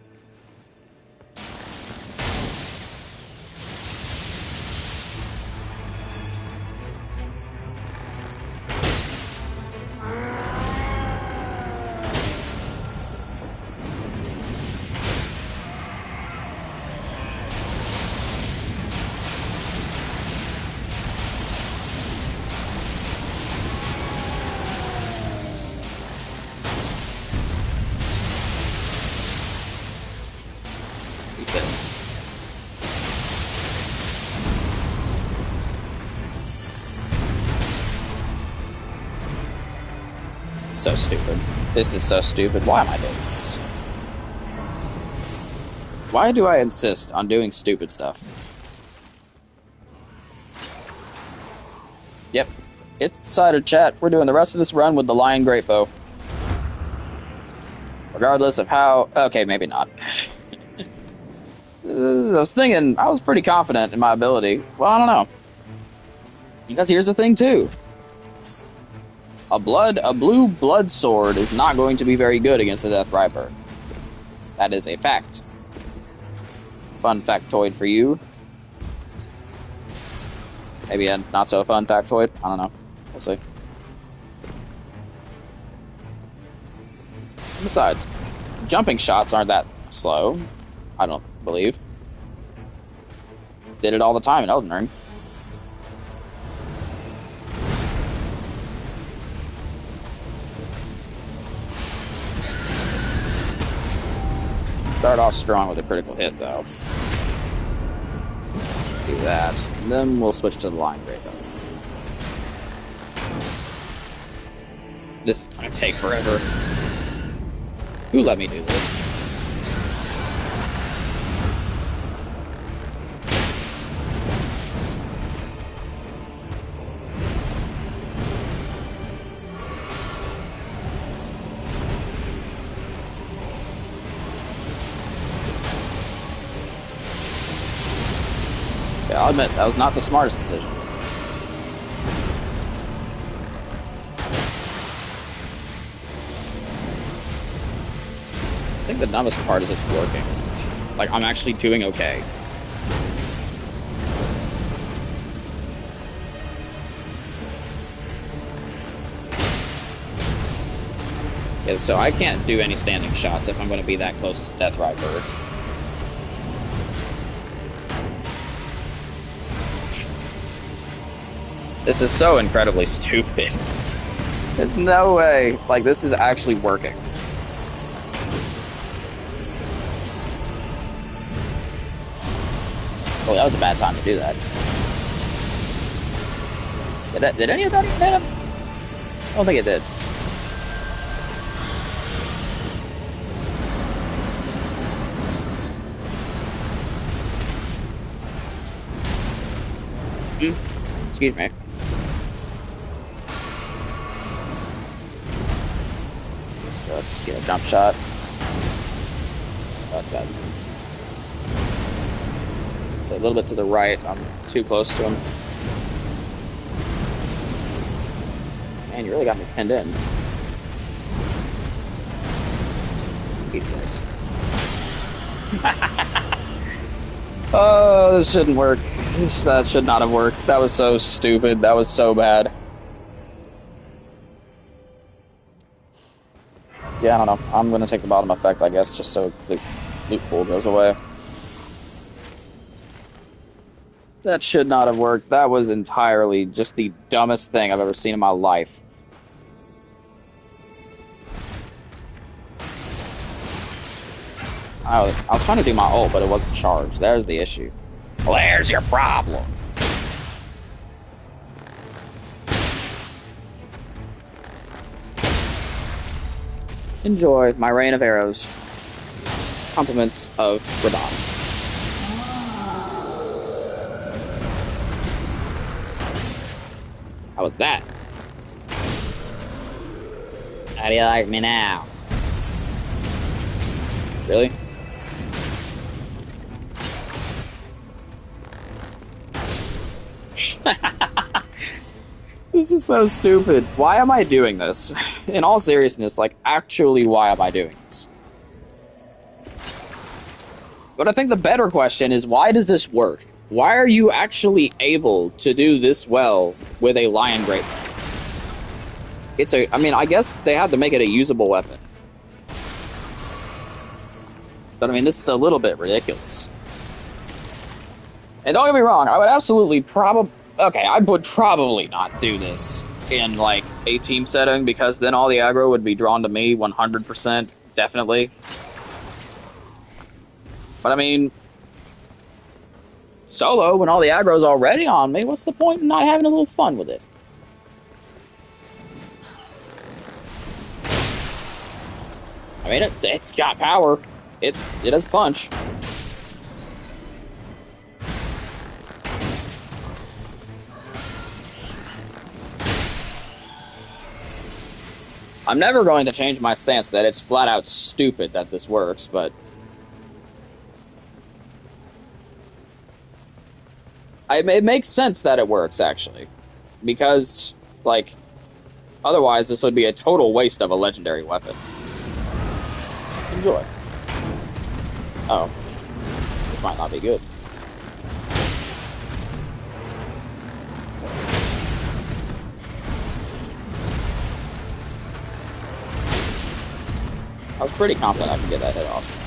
This. So stupid. This is so stupid. Why am I doing this? Why do I insist on doing stupid stuff? Yep. It's decided, chat. We're doing the rest of this run with the Lion Great Bow. Regardless of how... Okay, maybe not. I was thinking, I was pretty confident in my ability. Well, I don't know. Because here's the thing, too. A blue blood sword is not going to be very good against a Death Riper. That is a fact. Fun factoid for you. Maybe a not so fun factoid. I don't know. We'll see. Besides, jumping shots aren't that slow. I don't believe. Did it all the time in Elden Ring. Start off strong with a critical hit, though. Do that. And then we'll switch to the Lion Great Bow. This is gonna take forever. Who let me do this? Yeah, I'll admit, that was not the smartest decision. I think the dumbest part is it's working. Like, I'm actually doing okay. Yeah, so I can't do any standing shots if I'm going to be that close to Death Riper. This is so incredibly stupid. There's no way. Like, this is actually working. Oh, that was a bad time to do that. Did any of that even hit him? I don't think it did. Excuse me. Let's get a jump shot. That's bad. So a little bit to the right. I'm too close to him. Man, you really got me pinned in. Eat this. Oh, this shouldn't work. That should not have worked. That was so stupid. That was so bad. Yeah, I don't know. I'm gonna take the bottom effect, I guess, just so the loot pool goes away. That should not have worked. That was entirely just the dumbest thing I've ever seen in my life. I was trying to do my ult, but it wasn't charged. There's the issue. Well, there's your problem. Enjoy my rain of arrows. Compliments of Radon. How was that? How do you like me now? Really? This is so stupid. Why am I doing this? In all seriousness, like, actually, why am I doing this? But I think the better question is, why does this work? Why are you actually able to do this well with a Lion Great? I mean, I guess they had to make it a usable weapon. But I mean, this is a little bit ridiculous. And don't get me wrong, I would absolutely I would probably not do this in, like, a team setting, because then all the aggro would be drawn to me 100%, definitely. But I mean, solo, when all the aggro's already on me, what's the point in not having a little fun with it? I mean, it's got power. It has punch. I'm never going to change my stance that it's flat out stupid that this works, but it makes sense that it works, actually. Because, like, otherwise this would be a total waste of a legendary weapon. Enjoy. Oh. This might not be good. I was pretty confident I could get that hit off.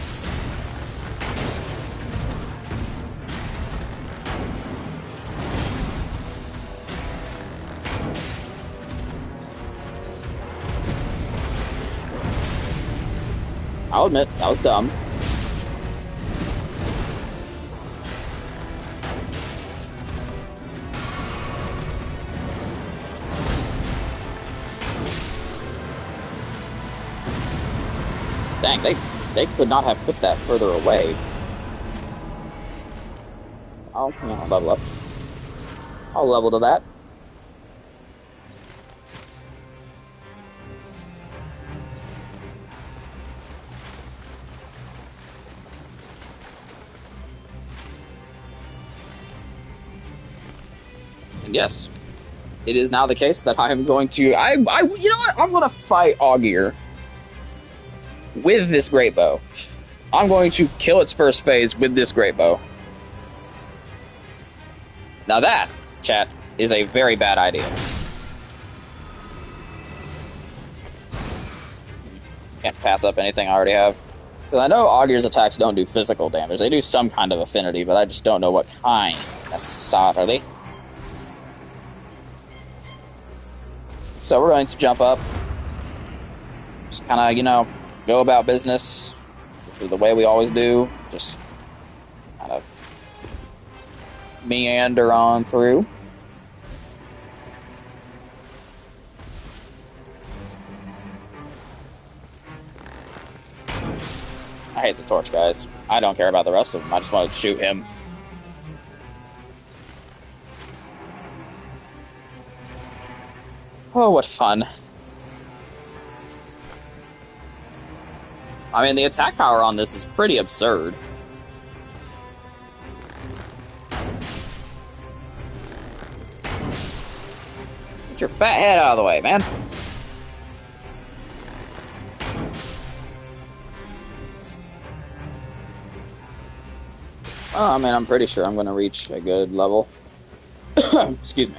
I'll admit, that was dumb. Dang, they could not have put that further away. Oh, yeah, I'll level up. I'll level to that. And yes, it is now the case that I am going to... you know what? I'm going to fight Augur with this great bow. I'm going to kill its first phase with this great bow. Now that, chat, is a very bad idea. Can't pass up anything I already have. Because I know Augur's attacks don't do physical damage. They do some kind of affinity, but I just don't know what kind necessarily. So we're going to jump up. Just kind of, you know, go about business. This is the way we always do. Just kind of meander on through. I hate the torch, guys. I don't care about the rest of them. I just want to shoot him. Oh, what fun. I mean, the attack power on this is pretty absurd. Get your fat head out of the way, man. Oh, I mean, I'm pretty sure I'm going to reach a good level. Excuse me.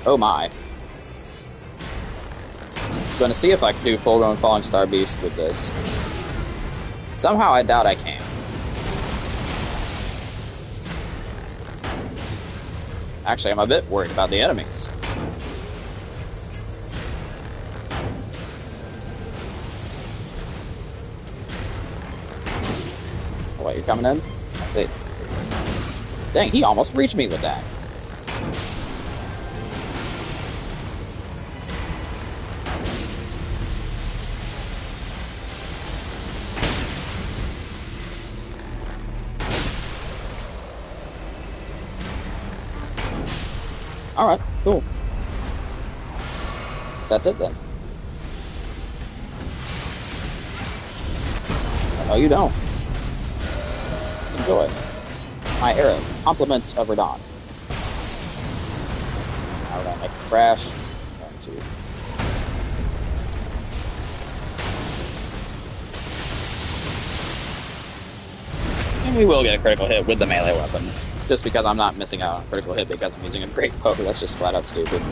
Oh my. I'm going to see if I can do full-grown Falling Star Beast with this. Somehow I doubt I can. Actually, I'm a bit worried about the enemies. Oh, wait, you're coming in? I see. Dang, he almost reached me with that. Alright, cool. So that's it then. No, you don't. Enjoy. My arrow. Compliments of Radon. So now we're gonna make a crash. And we will get a critical hit with the melee weapon. Just because I'm not missing out on a critical hit because I'm using a great bow. That's just flat out stupid.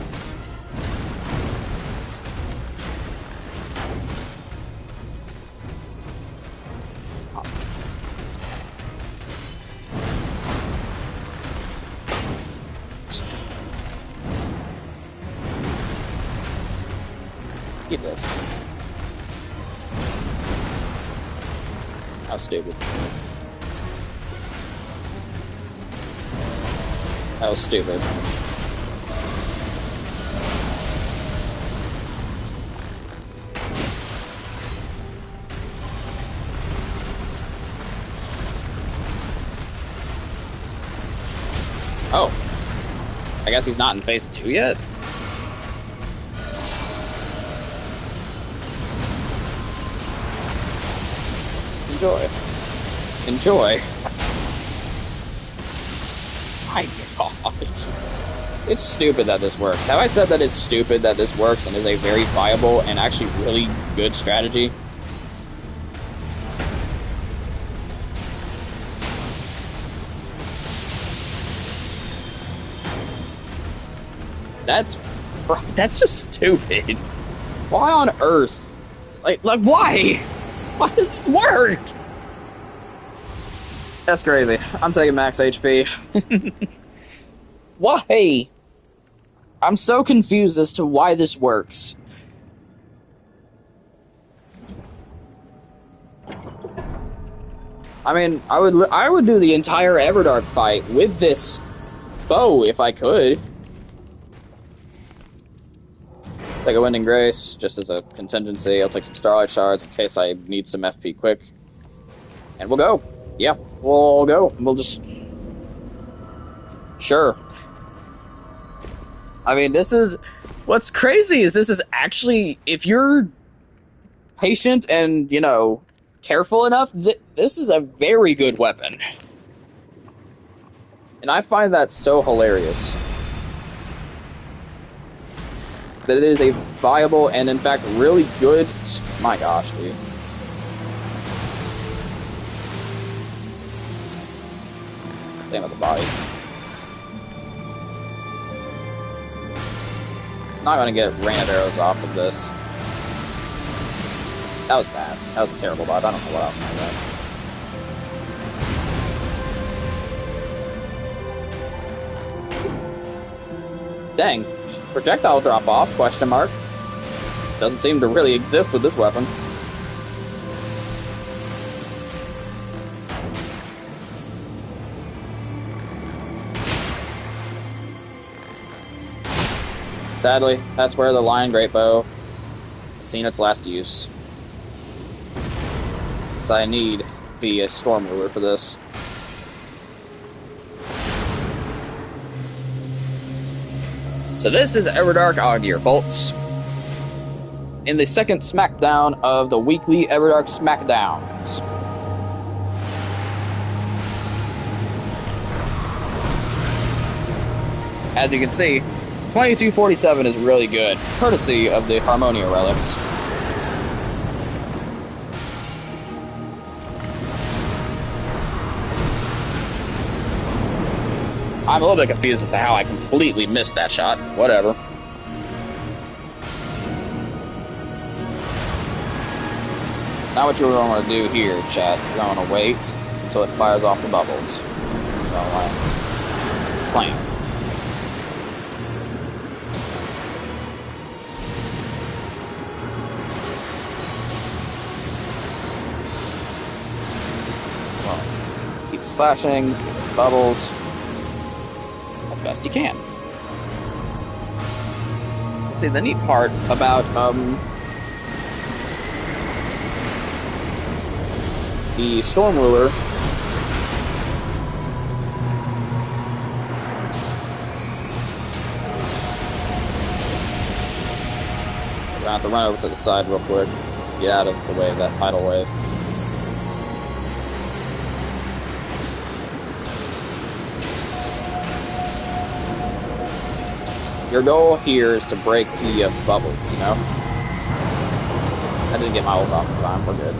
Keep this. How stupid. That was stupid. Oh. I guess he's not in phase 2 yet? Enjoy. Enjoy. My gosh. It's stupid that this works. Have I said that it's stupid that this works and is a very viable and actually really good strategy? That's just stupid. Why on earth? Like why? Why does this work? That's crazy. I'm taking max HP. Why? I'm so confused as to why this works. I mean, I would do the entire Everdark fight with this bow if I could. Take a Winding Grace, just as a contingency. I'll take some Starlight Shards in case I need some FP quick. And we'll go. Yeah, we'll go. We'll just... Sure. I mean, this is... What's crazy is this is actually... If you're patient and, you know, careful enough, this is a very good weapon. And I find that so hilarious. That it is a viable and, in fact, really good... My gosh, dude. Same with the body. Not gonna get Rain of Arrows off of this. That was bad. That was a terrible bot. I don't know what else I got. Dang. Projectile drop off, question mark. Doesn't seem to really exist with this weapon. Sadly, that's where the Lion Great Bow has seen its last use. So I need to be a Storm Ruler for this. So this is Everdark Augir, folks. In the second Smackdown of the weekly Everdark Smackdowns. As you can see, 2247 is really good, courtesy of the Harmonia relics. I'm a little bit confused as to how I completely missed that shot. Whatever. So now what you're going to want to do here, chat, you're going to want to wait until it fires off the bubbles. You're going to want to slam. Keep slashing to get the bubbles as best you can. Let's see, the neat part about the Storm Ruler we're gonna have to run over to the side real quick, get out of the way of that tidal wave. Your goal here is to break the bubbles, you know? I didn't get my ult off in time, we're good.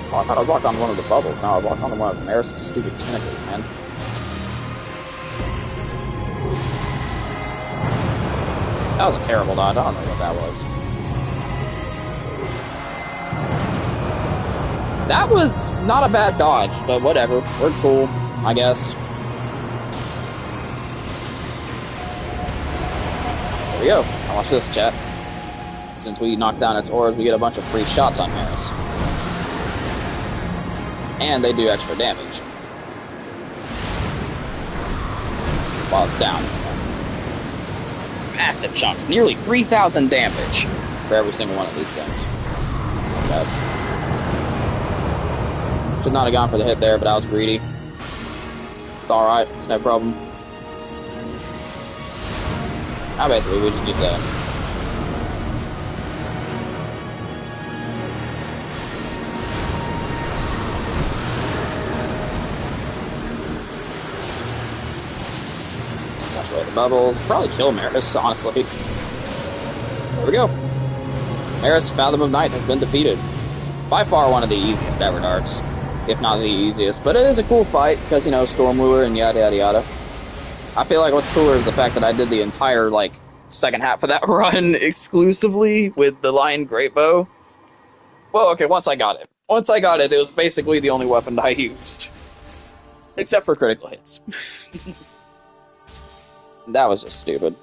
Oh, I thought I was locked on one of the bubbles. No, I was locked on one of Maris' stupid tentacles, man. That was a terrible dodge, I don't know what that was. That was not a bad dodge, but whatever. We're cool, I guess. There we go. Now watch this, chat. Since we knocked down its orbs, we get a bunch of free shots on Maris. And they do extra damage. While it's down. Massive chunks. Nearly 3,000 damage for every single one of these things. Okay. Should not have gone for the hit there, but I was greedy. It's alright. It's no problem. Now basically we just need to saturate the bubbles. Probably kill Maris, honestly. There we go. Maris, Fathom of Night, has been defeated. By far one of the easiest Everdarks, if not the easiest. But it is a cool fight, because, you know, Storm Ruler and yada yada yada. I feel like what's cooler is the fact that I did the entire, like, second half of that run exclusively with the Lion Great Bow. Well, okay, once I got it. Once I got it, it was basically the only weapon that I used. Except for critical hits. That was just stupid.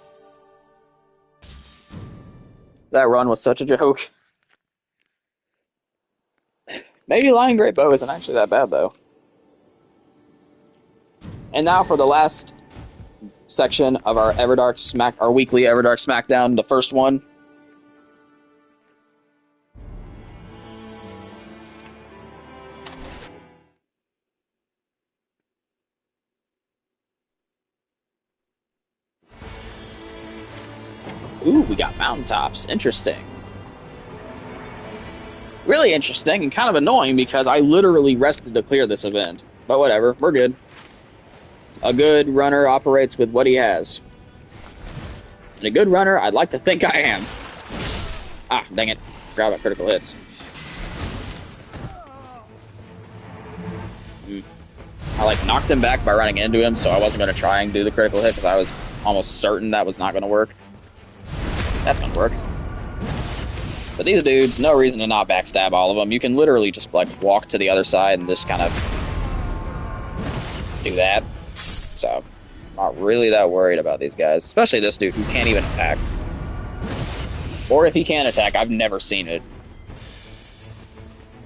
That run was such a joke. Maybe Lion Great Bow isn't actually that bad, though. And now for the last section of our our weekly Everdark Smackdown, the first one. Ooh, we got mountaintops. Interesting. Really interesting and kind of annoying because I literally rested to clear this event. But whatever, we're good. A good runner operates with what he has. And a good runner, I'd like to think I am. Ah, dang it. Forgot about critical hits. I, like, knocked him back by running into him, so I wasn't going to try and do the critical hit because I was almost certain that was not going to work. That's going to work. But these dudes, no reason to not backstab all of them. You can literally just, like, walk to the other side and just kind of do that. So, not really that worried about these guys. Especially this dude who can't even attack. Or if he can attack, I've never seen it.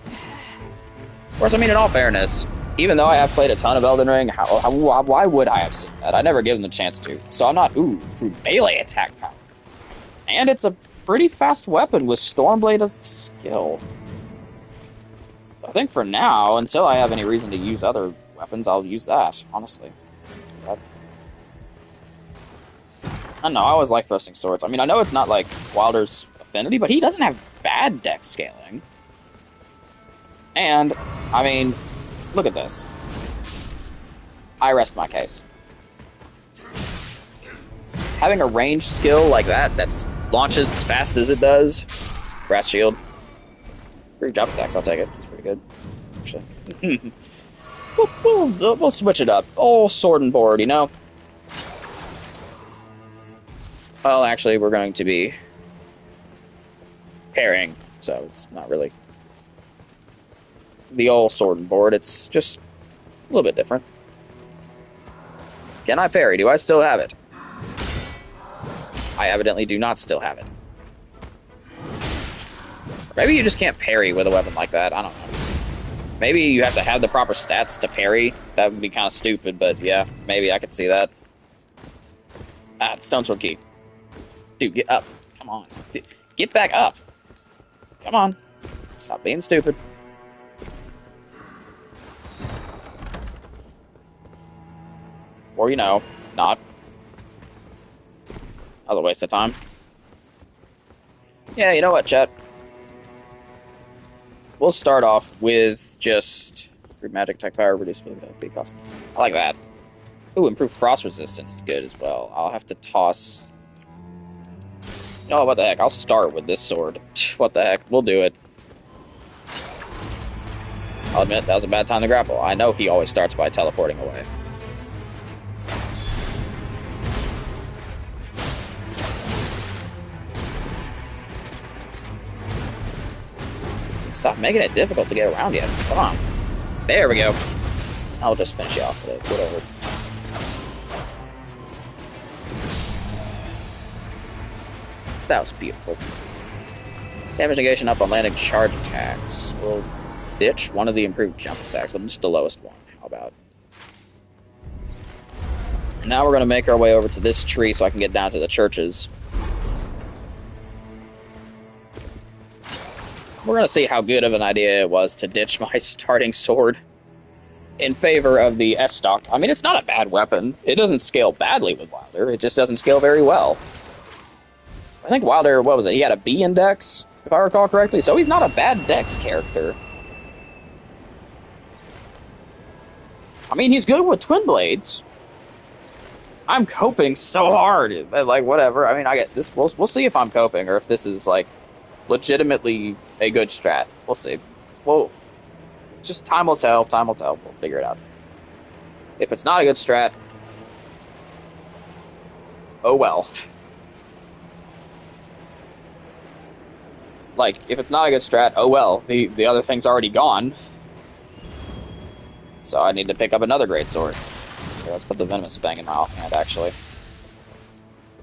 Of course, I mean, in all fairness, even though I have played a ton of Elden Ring, why would I have seen that? I never given the chance to. So I'm not... Ooh, through melee attack power. And it's a pretty fast weapon with Stormblade as the skill. I think for now, until I have any reason to use other weapons, I'll use that, honestly. I don't know, I always like thrusting swords. I mean, I know it's not like Wilder's affinity, but he doesn't have bad dex scaling. And, I mean, look at this. I rest my case. Having a ranged skill like that launches as fast as it does. Brass shield. Free jump attacks, I'll take it. It's pretty good, actually. We'll switch it up. Oh, sword and board, you know? Well, actually, we're going to be parrying, so it's not really the old sword and board. It's just a little bit different. Can I parry? Do I still have it? I evidently do not still have it. Maybe you just can't parry with a weapon like that. I don't know. Maybe you have to have the proper stats to parry. That would be kind of stupid, but yeah, maybe I could see that. Ah, Stone Sword Key. Dude, get up. Come on. Get back up. Come on. Stop being stupid. Or, you know, not. Other waste of time. Yeah, you know what, chat? We'll start off with just magic attack power, reduce ability cost. I like that. Ooh, improved frost resistance is good as well. I'll have to toss... Oh, what the heck? I'll start with this sword. What the heck? We'll do it. I'll admit, that was a bad time to grapple. I know he always starts by teleporting away. Stop making it difficult to get around yet. Come on. There we go. I'll just finish you off with it. Whatever. That was beautiful. Damage negation up on landing charge attacks. We'll ditch one of the improved jump attacks, but just the lowest one. How about? And now we're going to make our way over to this tree so I can get down to the churches. We're going to see how good of an idea it was to ditch my starting sword in favor of the S-Stock. I mean, it's not a bad weapon. It doesn't scale badly with Wilder. It just doesn't scale very well. I think Wilder, what was it? He had a B in Dex, if I recall correctly, so he's not a bad Dex character. I mean, he's good with Twin Blades. I'm coping so hard. Like, whatever. I mean, I get this. We'll see if I'm coping or if this is, like, legitimately a good strat. We'll see. Well, just time will tell. Time will tell. We'll figure it out. If it's not a good strat, oh well. Like, if it's not a good strat, oh well. The other thing's already gone. So I need to pick up another great sword. Okay, let's put the Venomous Fang in my offhand, actually.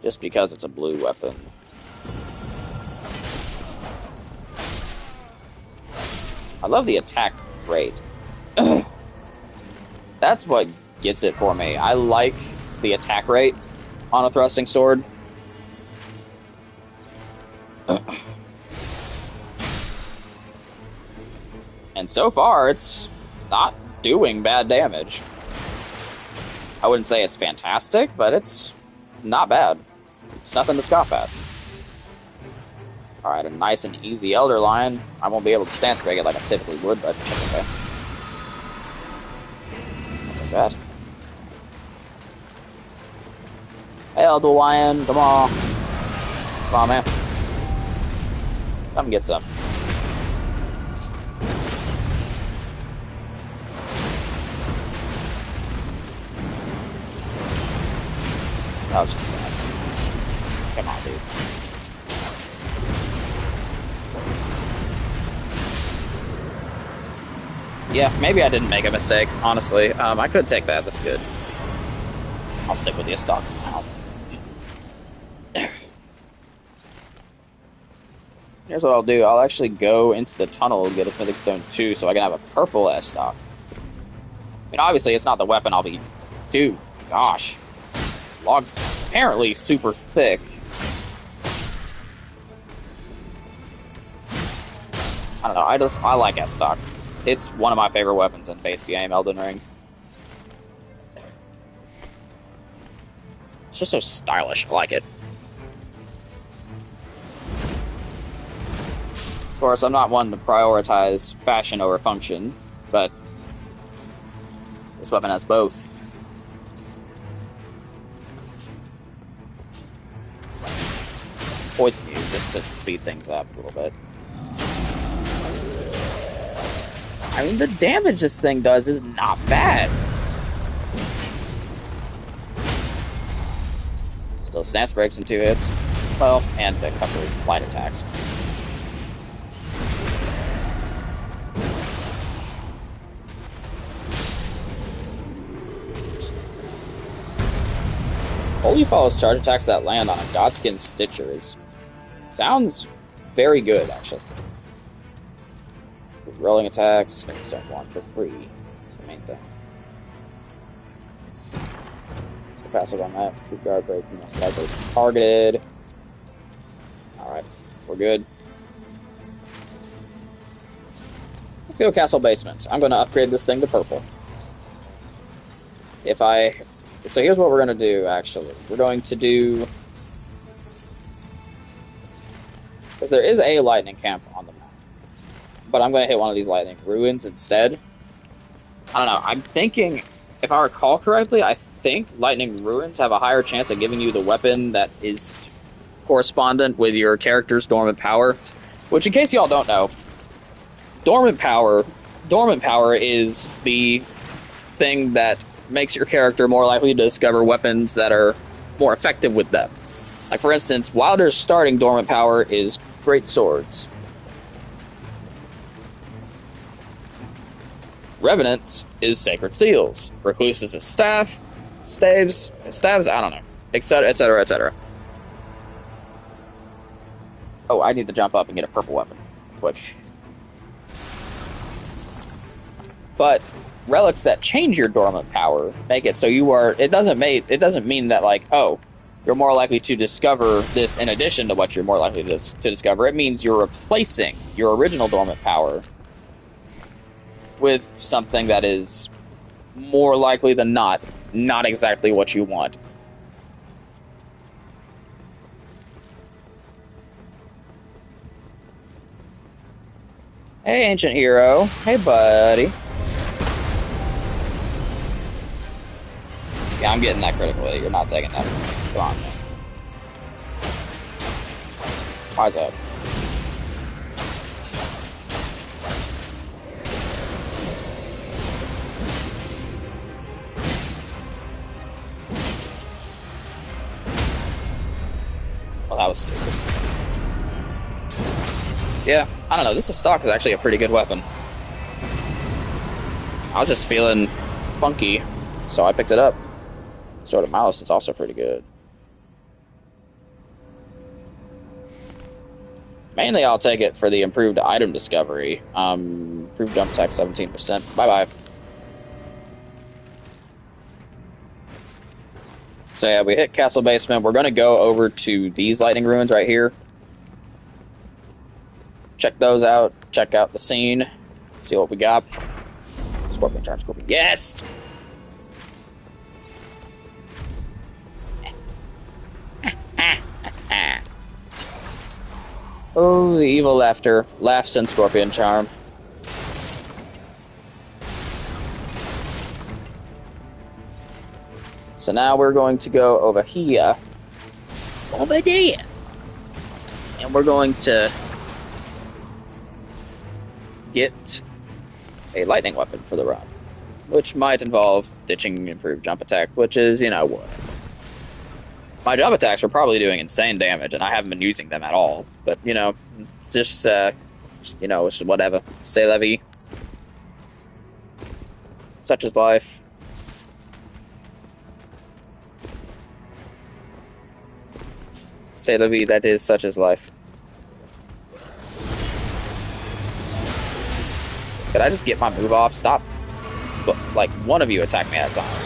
Just because it's a blue weapon. I love the attack rate. That's what gets it for me. I like the attack rate on a thrusting sword. And so far, it's not doing bad damage. I wouldn't say it's fantastic, but it's not bad. It's nothing to scoff at. Alright, a nice and easy Elder Lion. I won't be able to stance break it like I typically would, but that's okay. I'll take that. Hey, Elder Lion, come on. Come on, man. Come get some. That was just sad. Come on, dude. Yeah, maybe I didn't make a mistake, honestly. I could take that, that's good. I'll stick with the stock now. Here's what I'll do. I'll actually go into the tunnel and get a smithing stone too, so I can have a purple S stock. I mean, obviously, it's not the weapon I'll be... Dude, gosh. Log's apparently super thick. I don't know, I like S stock. It's one of my favorite weapons in base game, Elden Ring. It's just so stylish, I like it. Of course, I'm not one to prioritize fashion over function, but this weapon has both. Poison you, just to speed things up a little bit. I mean, the damage this thing does is not bad. Still stance breaks in 2 hits. Well, and a couple of light attacks. Holy Fall's charge attacks that land on a Godskin Stitcher sounds very good, actually. Rolling attacks, start one for free. That's the main thing. What's the passive on that? Food guard breaking, that's likely targeted. Alright, we're good. Let's go Castle Basement. I'm going to upgrade this thing to purple. So here's what we're going to do, actually. We're going to do... Because there is a lightning camp on the map. But I'm going to hit one of these lightning ruins instead. I don't know, I'm thinking, if I recall correctly, I think lightning ruins have a higher chance of giving you the weapon that is correspondent with your character's dormant power. Which, in case y'all don't know, dormant power is the thing that makes your character more likely to discover weapons that are more effective with them. Like, for instance, Wilder's starting dormant power is great swords. Revenant's is sacred seals. Recluse's is staves, I don't know, etc., etc., etc. Oh, I need to jump up and get a purple weapon. Quick. But relics that change your dormant power make it so you are... It doesn't mean that, like, oh, you're more likely to discover this in addition to what you're more likely to discover. It means you're replacing your original dormant power with something that is more likely than not exactly what you want. Hey, ancient hero. Hey, buddy. Yeah, I'm getting that critical hit. You're not taking that. Come on, man. Why's up? Well, that was stupid. Yeah, I don't know. This stock is actually a pretty good weapon. I was just feeling funky, so I picked it up. Sword of Malice is also pretty good. Mainly, I'll take it for the improved item discovery. Improved jump attack 17%. Bye-bye. So yeah, we hit Castle Basement. We're going to go over to these lightning ruins right here. Check those out. Check out the scene. See what we got. Scorpion charm, Scorpion. Yes! Oh, the evil laughter. Laughs and Scorpion charm. So now we're going to go over here. Over there. And we're going to get a lightning weapon for the run. Which might involve ditching improved jump attack, which is, you know, what. My jump attacks are probably doing insane damage, and I haven't been using them at all. But, you know, just you know, it's whatever. C'est la vie. Such is life. C'est la vie, that is such is life. Could I just get my move off? Stop. But, like, one of you attack me at a time.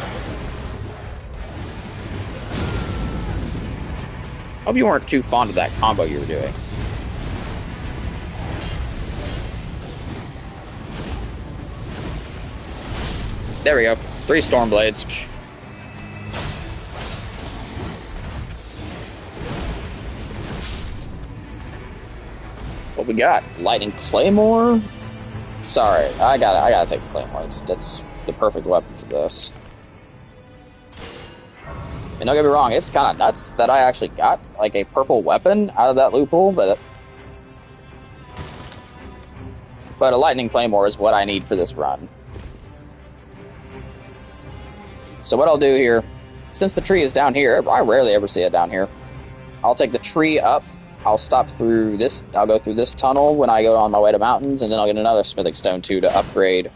Hope you weren't too fond of that combo you were doing. There we go. 3 Storm Blades. What we got? Lightning Claymore? Sorry, I gotta take the Claymore. That's the perfect weapon for this. And don't get me wrong, it's kind of nuts that I actually got like a purple weapon out of that loophole, but a Lightning Claymore is what I need for this run. So what I'll do here, since the tree is down here, I rarely ever see it down here. I'll take the tree up. I'll stop through this. I'll go through this tunnel when I go on my way to mountains, and then I'll get another smithing stone too to upgrade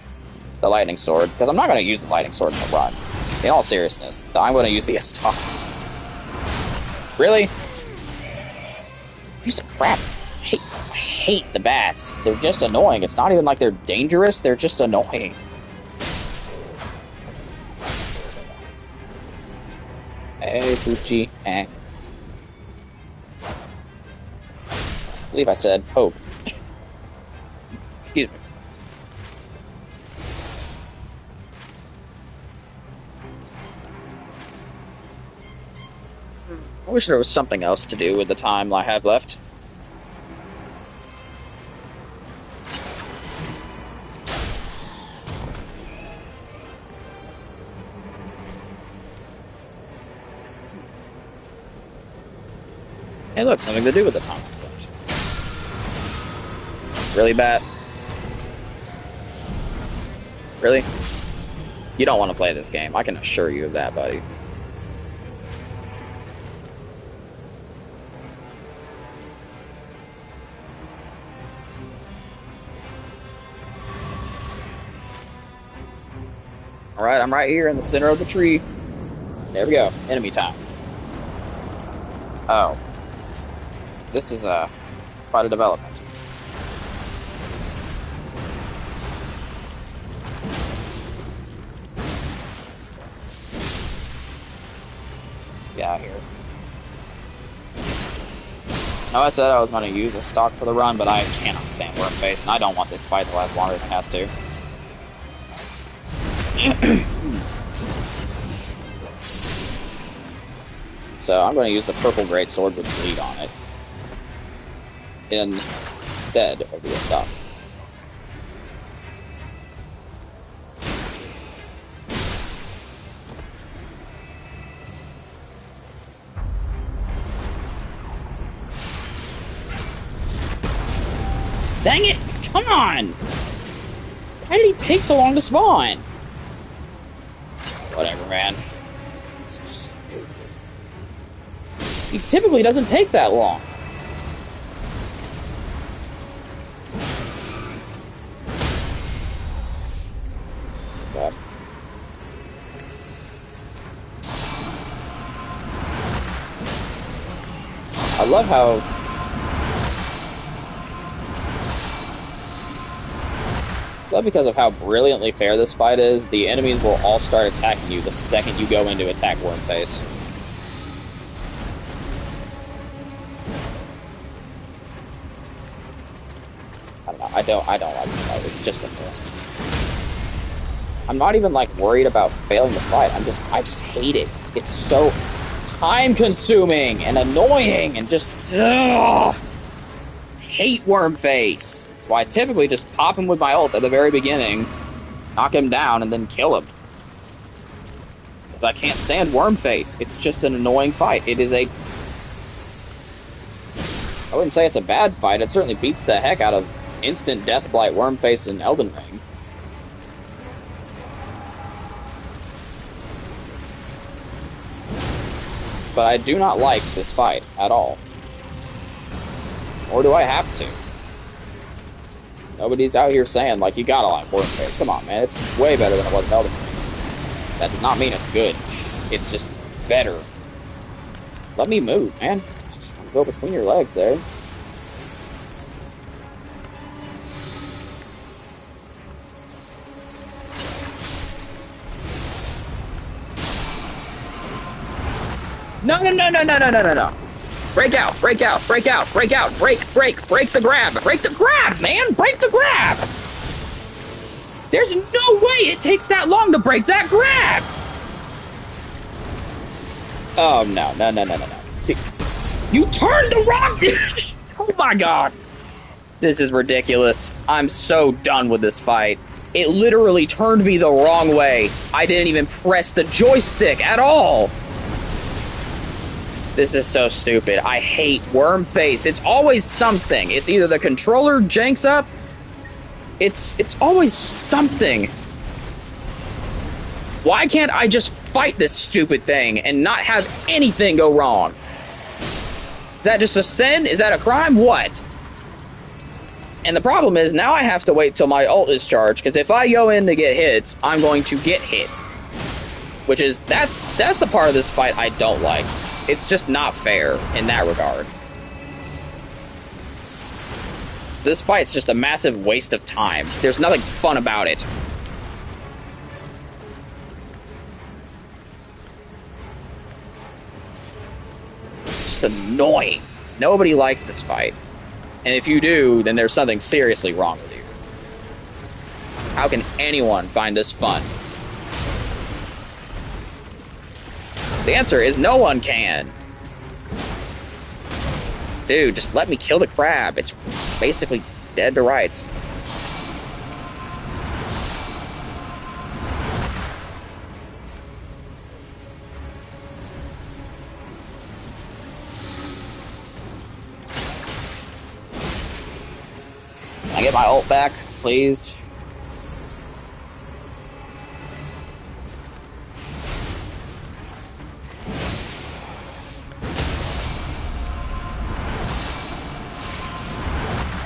the lightning sword, because I'm not going to use the lightning sword in the run. In all seriousness, I'm going to use the Estop. Really? Piece of crap. I hate the bats. They're just annoying. It's not even like they're dangerous. They're just annoying. Hey, Fuchi. Eh. I believe I said hope. Excuse me. I wish there was something else to do with the time I have left. Hey look, something to do with the time left. Really, Bat? Really? You don't want to play this game, I can assure you of that, buddy. Alright, I'm right here in the center of the tree. There we go. Enemy time. Oh. This is quite a development. Get out of here. No, I said I was going to use a stock for the run, but I cannot stand Wormface, and I don't want this fight to last longer than it has to. So I'm going to use the purple greatsword with bleed on it instead of the Estop. Dang it! Come on! Why did he take so long to spawn? Whatever, man. He typically doesn't take that long. Okay. I love how because of how brilliantly fair this fight is, the enemies will all start attacking you the second you go into attack Wormface. I don't like this fight. It's just annoying. I'm not even like worried about failing the fight. I just hate it. It's so time-consuming and annoying and just hate Wormface. That's why I typically just pop him with my ult at the very beginning, knock him down, and then kill him. Because I can't stand Wormface. It's just an annoying fight. It is a... I wouldn't say it's a bad fight. It certainly beats the heck out of instant Deathblight Wormface in Elden Ring. But I do not like this fight at all. Or do I have to? Nobody's out here saying, like, you gotta like Wormface. Come on, man. It's way better than it was in Elden Ring. That does not mean it's good. It's just better. Let me move, man. Just go between your legs there. No, no, no, no, no, no, no, no, no. Break out, break out, break out, break out, break the grab. Break the grab, man! Break the grab! There's no way it takes that long to break that grab! Oh, no, no, no, no, no, no. You turned the wrong... Oh, my God. This is ridiculous. I'm so done with this fight. It literally turned me the wrong way. I didn't even press the joystick at all. This is so stupid. I hate Worm Face. It's always something. It's either the controller janks up. It's always something. Why can't I just fight this stupid thing and not have anything go wrong? Is that just a sin? Is that a crime? What? And the problem is, now I have to wait till my ult is charged, because if I go in to get hits, I'm going to get hit. Which is, that's the part of this fight I don't like. It's just not fair in that regard. So this fight's just a massive waste of time. There's nothing fun about it. It's just annoying. Nobody likes this fight. And if you do, then there's something seriously wrong with you. How can anyone find this fun? The answer is no one can. Dude, just let me kill the crab. It's basically dead to rights. Can I get my ult back, please?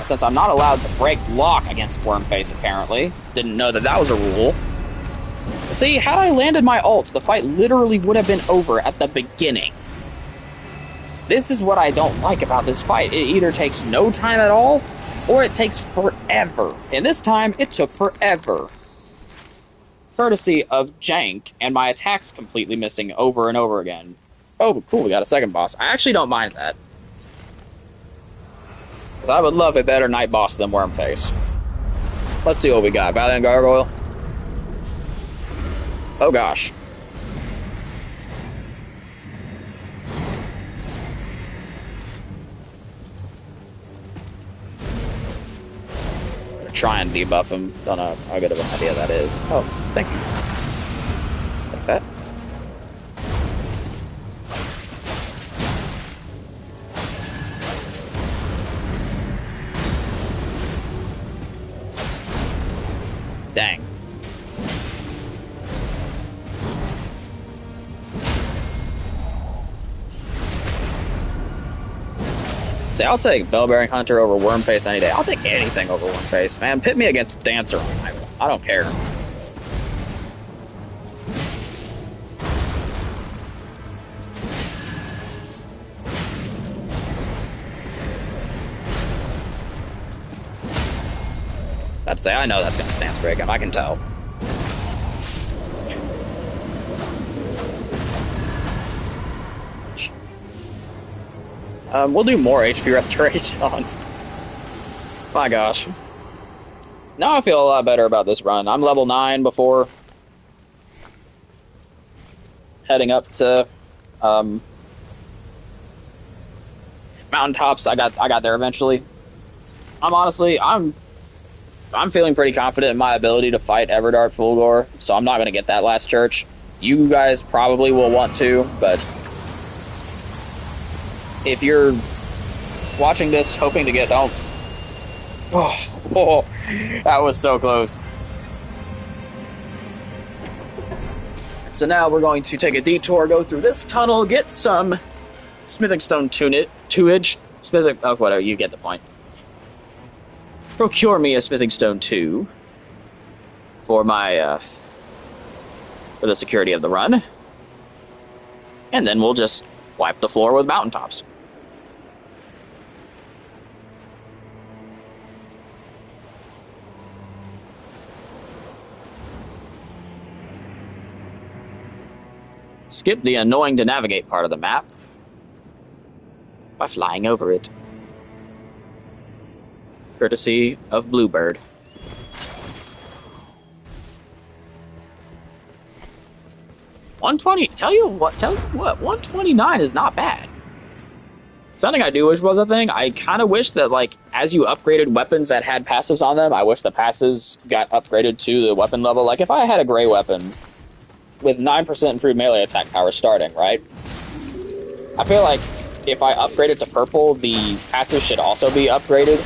Since I'm not allowed to break block against Wormface, apparently. Didn't know that that was a rule. See, had I landed my ult, the fight literally would have been over at the beginning. This is what I don't like about this fight. It either takes no time at all, or it takes forever. And this time, it took forever. Courtesy of jank, and my attacks completely missing over and over again. Oh, cool, we got a second boss. I actually don't mind that. I would love a better night boss than Wormface. Let's see what we got. Valiant Gargoyle. Oh gosh. I'm gonna try and debuff him. Don't know how good of an idea that is. Oh, thank you. Take that. Dang. See, I'll take Bellbearing Hunter over Wormface any day. I'll take anything over Wormface, man. Pit me against Dancer. I don't care. I'd say I know that's going to stance break him. I can tell. We'll do more HP restoration on. My gosh. Now I feel a lot better about this run. I'm level 9 before heading up to mountaintops. I got there eventually. I'm feeling pretty confident in my ability to fight Everdark Fulgore, so I'm not going to get that last church. You guys probably will want to, but if you're watching this hoping to get home... Oh, that was so close. So now we're going to take a detour, go through this tunnel, get some smithing stone tunage. Smithing... Oh, whatever, you get the point. Procure me a smithing stone 2 for my for the security of the run, and then we'll just wipe the floor with mountaintops. Skip the annoying to navigate part of the map by flying over it. Courtesy of Bluebird. Tell you what, 129 is not bad. Something I do wish was a thing. I kind of wish that, like, as you upgraded weapons that had passives on them, I wish the passives got upgraded to the weapon level. Like, if I had a gray weapon with 9% improved melee attack power starting, right? I feel like if I upgrade it to purple, the passive should also be upgraded.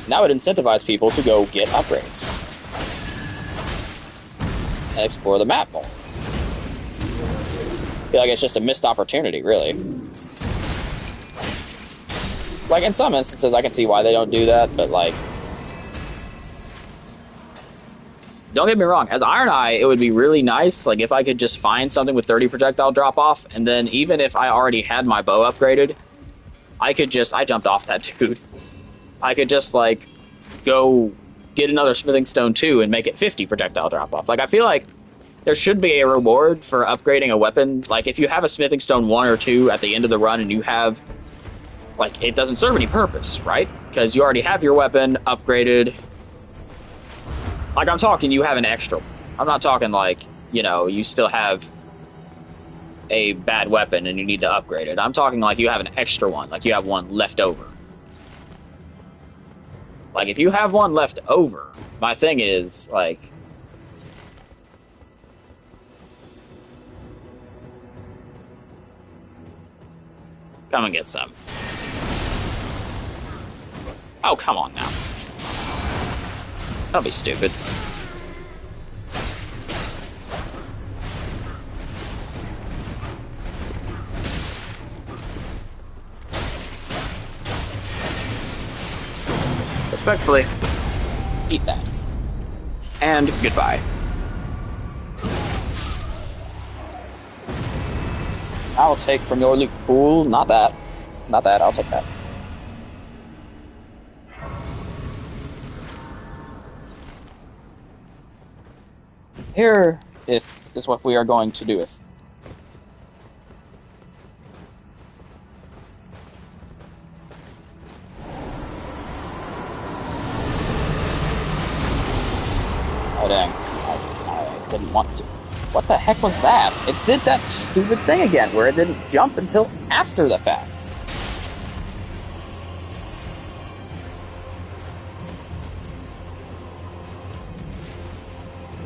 That would incentivize people to go get upgrades and explore the map more. I feel like it's just a missed opportunity, really. Like, in some instances, I can see why they don't do that, but, like... Don't get me wrong, as Iron Eye, it would be really nice, like, if I could just find something with 30 projectile drop-off, and then even if I already had my bow upgraded, I could just... I jumped off that dude. I could just, like, go get another Smithing Stone 2 and make it 50 projectile drop-off. Like, I feel like there should be a reward for upgrading a weapon. Like, if you have a Smithing Stone 1 or 2 at the end of the run and you have... Like, it doesn't serve any purpose, right? Because you already have your weapon upgraded. Like, I'm talking you have an extra. I'm not talking, like, you know, you still have a bad weapon and you need to upgrade it. I'm talking like you have an extra one. Like, you have one left over. Like, if you have one left over, my thing is, like... Come and get some. Oh, come on now. Don't be stupid. Respectfully, eat that. And goodbye. I'll take from your loot pool. Not that. Not that. I'll take that. Here is what we are going to do with. Oh dang. I didn't want to. What the heck was that? It did that stupid thing again, where it didn't jump until after the fact.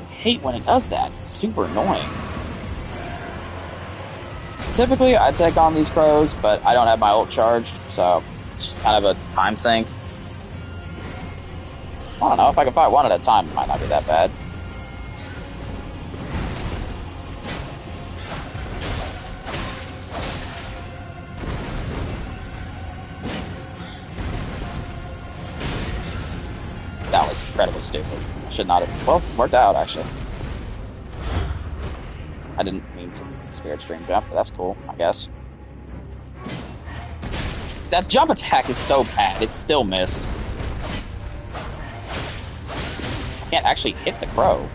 I hate when it does that. It's super annoying. Typically, I take on these crows, but I don't have my ult charged, so it's just kind of a time sink. I don't know, if I can fight one at a time, it might not be that bad. That was incredibly stupid. I should not have... Well, worked out, actually. I didn't mean to Spirit Stream jump, but that's cool, I guess. That jump attack is so bad, it's still missed. I can't actually hit the crow.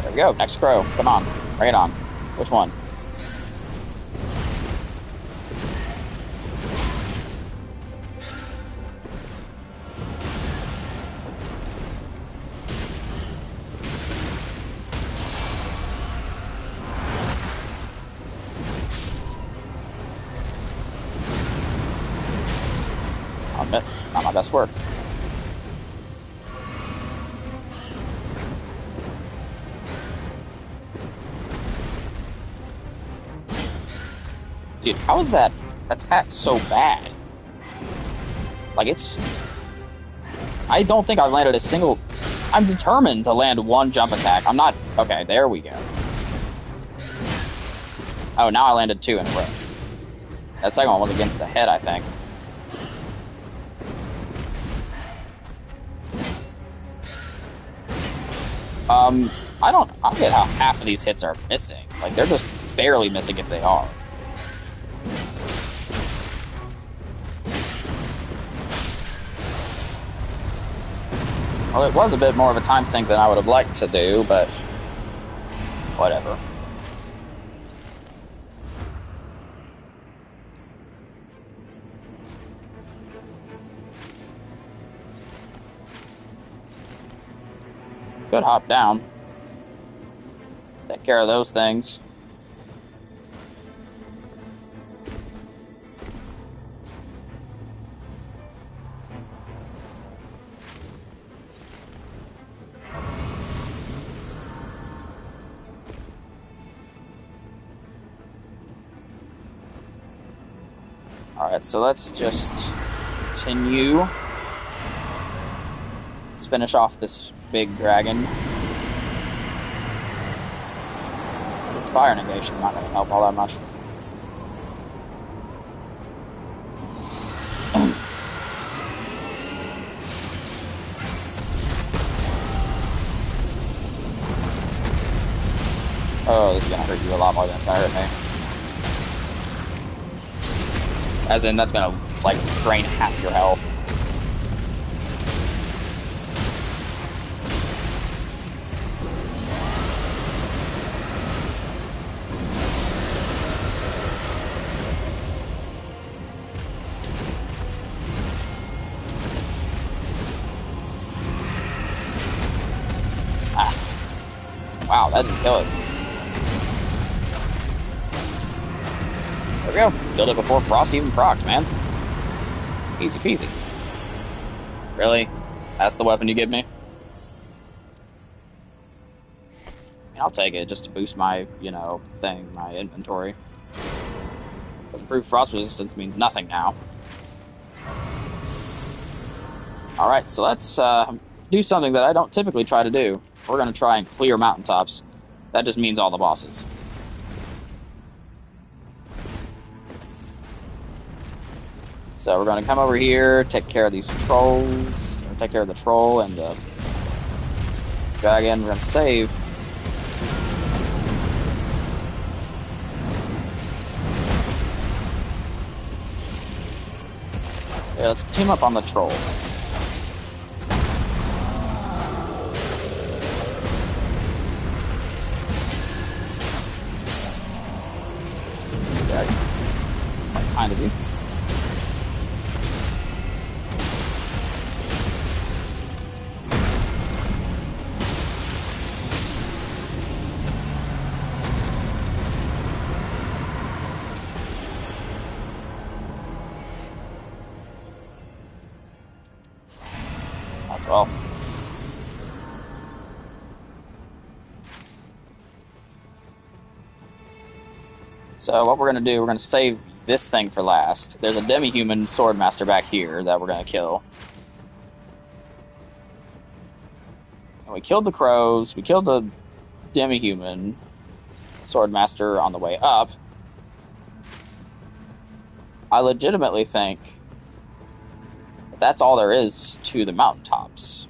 There we go, next crow. Come on, bring it on. Which one? Not my best work. Dude, how is that attack so bad? Like, it's... I don't think I landed a single... I'm determined to land one jump attack. I'm not... Okay, there we go. Oh, now I landed 2 in a row. That second one was against the head, I think. I don't get how half of these hits are missing. Like, they're just barely missing if they are. Well, it was a bit more of a time sink than I would have liked to do, but whatever. Could hop down. Take care of those things. Alright, so let's just continue. Let's finish off this big dragon. The fire negation is not going to help all that much. Oh, this is going to hurt you a lot more than it's going to hurt me. As in, that's going to, like, drain half your health. Ah. Wow, that didn't kill it. There we go. Killed it before Frost even procced, man. Easy peasy. Really? That's the weapon you give me? I'll take it just to boost my, my inventory. But improved frost resistance means nothing now. Alright, so let's do something that I don't typically try to do. We're going to try and clear mountaintops. That just means all the bosses. So we're going to come over here, take care of these trolls, or take care of the troll and the dragon. We're going to save. Yeah, let's team up on the troll. Okay. Quite kind of you. Well, so what we're going to do, we're going to save this thing for last. There's a demi-human swordmaster back here that we're going to kill. And we killed the crows, we killed the demi-human swordmaster on the way up. I legitimately think that's all there is to the mountaintops.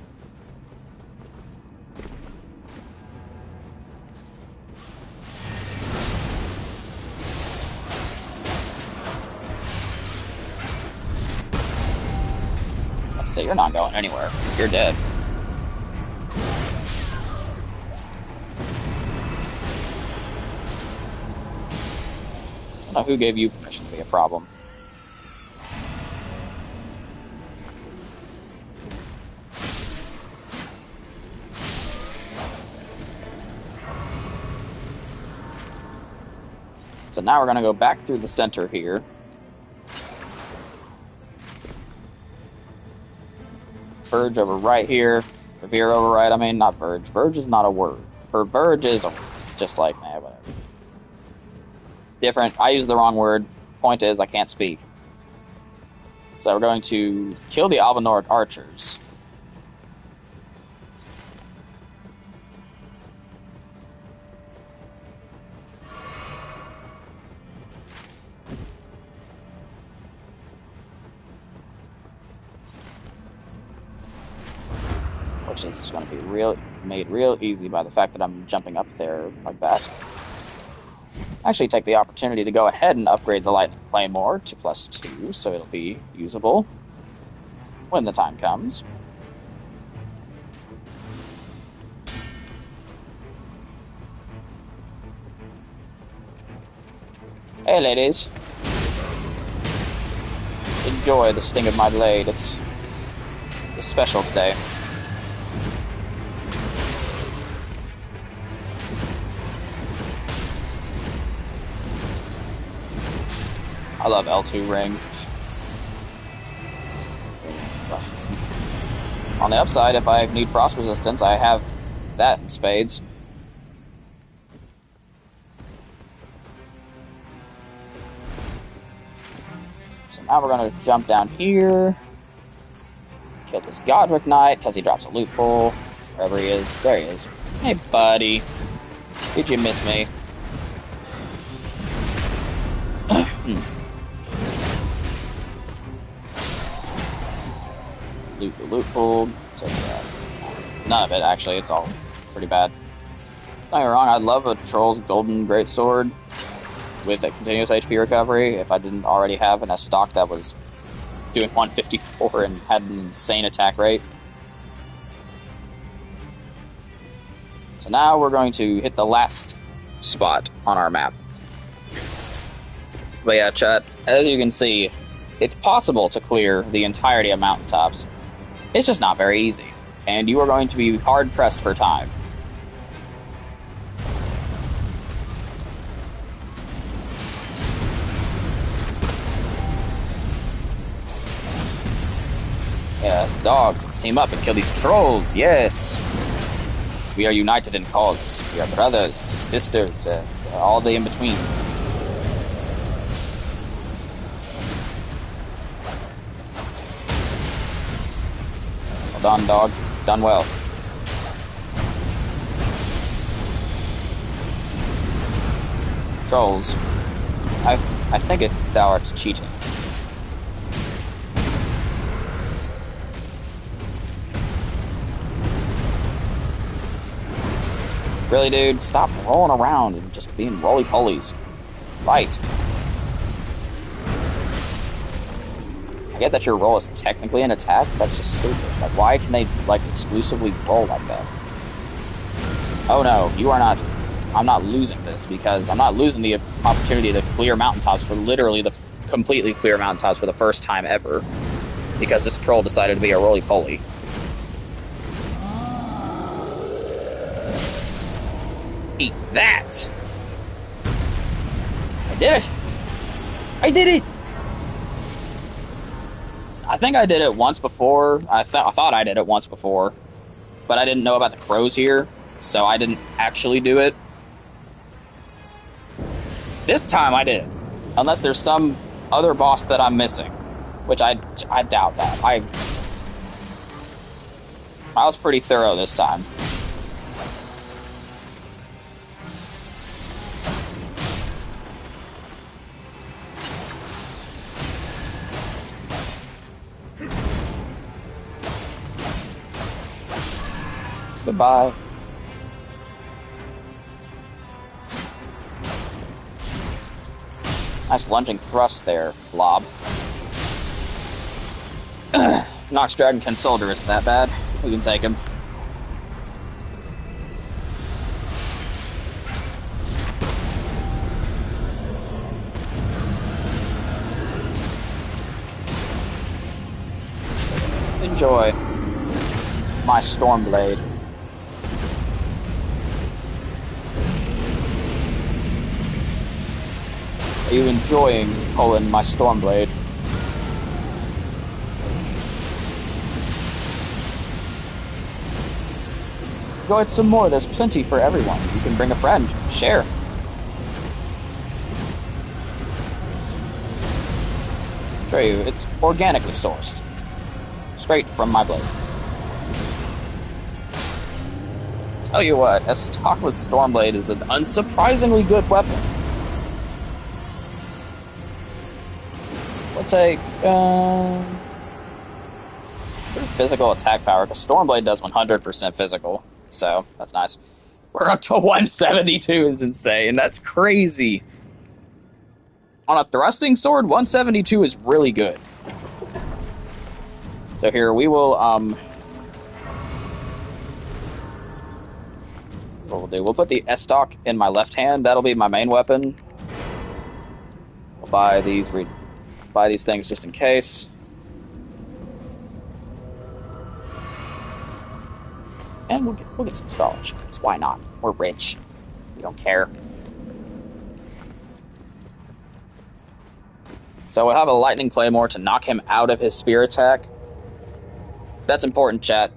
Let's say you're not going anywhere. You're dead. I don't know who gave you permission to be a problem. So now we're going to go back through the center here. Verge over right here. Revere over right, I mean, not verge. Verge is not a word. Verge is it's just like, whatever. Different. I used the wrong word. Point is, I can't speak. So we're going to kill the Albanoric archers. Which is going to be made real easy by the fact that I'm jumping up there like that. Actually take the opportunity to go ahead and upgrade the Lightning Claymore to +2, so it'll be usable when the time comes. Hey, ladies. Enjoy the sting of my blade. It's special today. I love L2 ring. On the upside, if I need frost resistance, I have that in spades. So now we're going to jump down here. Kill this Godric Knight, because he drops a loot pull. Wherever he is. There he is. Hey, buddy. Did you miss me? Loot the loot pull. Take that. None of it, actually. It's all pretty bad. Don't get me wrong, I'd love a Troll's Golden Greatsword with a continuous HP recovery if I didn't already have an S stock that was doing 154 and had an insane attack rate. So now we're going to hit the last spot on our map. But yeah, chat, as you can see, it's possible to clear the entirety of mountaintops. It's just not very easy, and you are going to be hard-pressed for time. Yes, dogs, let's team up and kill these trolls, yes! We are united in cause. We are brothers, sisters, all the in-between. Well done, dog. Done well. Trolls. I think if thou art cheating. Really, dude? Stop rolling around and just being roly-polies. Fight. I get that your roll is technically an attack, that's just stupid. Like, why can they, like, exclusively roll like that? Oh no, you are not... I'm not losing this, because I'm not losing the opportunity to clear mountaintops for literally the... completely clear mountaintops for the first time ever. Because this troll decided to be a roly-poly. Eat that! I did it! I did it! I think I did it once before. I thought I did it once before. But I didn't know about the crows here, so I didn't actually do it. This time I did. Unless there's some other boss that I'm missing. Which I doubt that. I was pretty thorough this time. Goodbye. Nice lunging thrust there, Blob. Nox Dragonkin Soldier isn't that bad. We can take him. Enjoy my Stormblade. Are you enjoying pulling my Stormblade? Enjoy it some more, there's plenty for everyone. You can bring a friend, share. Show you, it's organically sourced. Straight from my blade. Tell you what, a stockless Stormblade is an unsurprisingly good weapon. We'll take, physical attack power, because Stormblade does 100% physical, so that's nice. We're up to 172 is insane, that's crazy. On a thrusting sword, 172 is really good. So here, we will, what we'll do, we'll put the S-Stock in my left hand, that'll be my main weapon. buy these things just in case. And we'll get some storage. Why not? We're rich. We don't care. So we'll have a lightning claymore to knock him out of his spear attack. That's important, chat.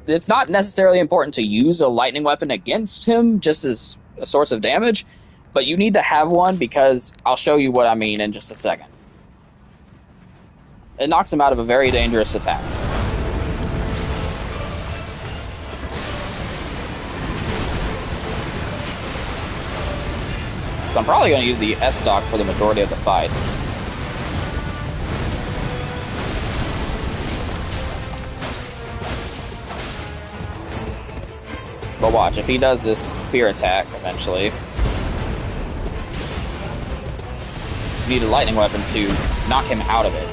It's not necessarily important to use a lightning weapon against him just as a source of damage, but you need to have one because I'll show you what I mean in just a second. It knocks him out of a very dangerous attack. So I'm probably going to use the S-Stock for the majority of the fight. But watch, if he does this spear attack eventually, you need a lightning weapon to knock him out of it.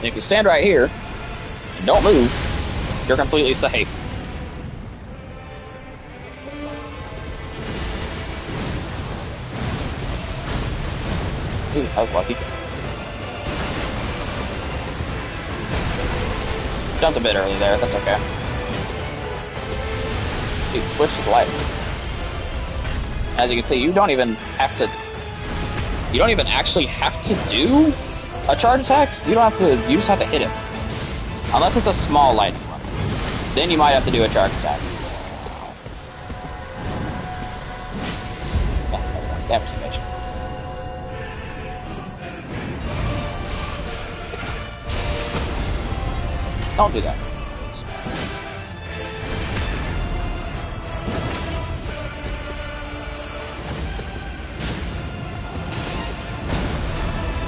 If you stand right here and don't move, you're completely safe. Ooh, that was lucky. Jumped a bit early there, that's okay. Dude, switch to the light. As you can see, you don't even actually have to do a charge attack. You just have to hit him. Unless it's a small lightning one. Then you might have to do a charge attack. Yeah, damage damage. Don't do that.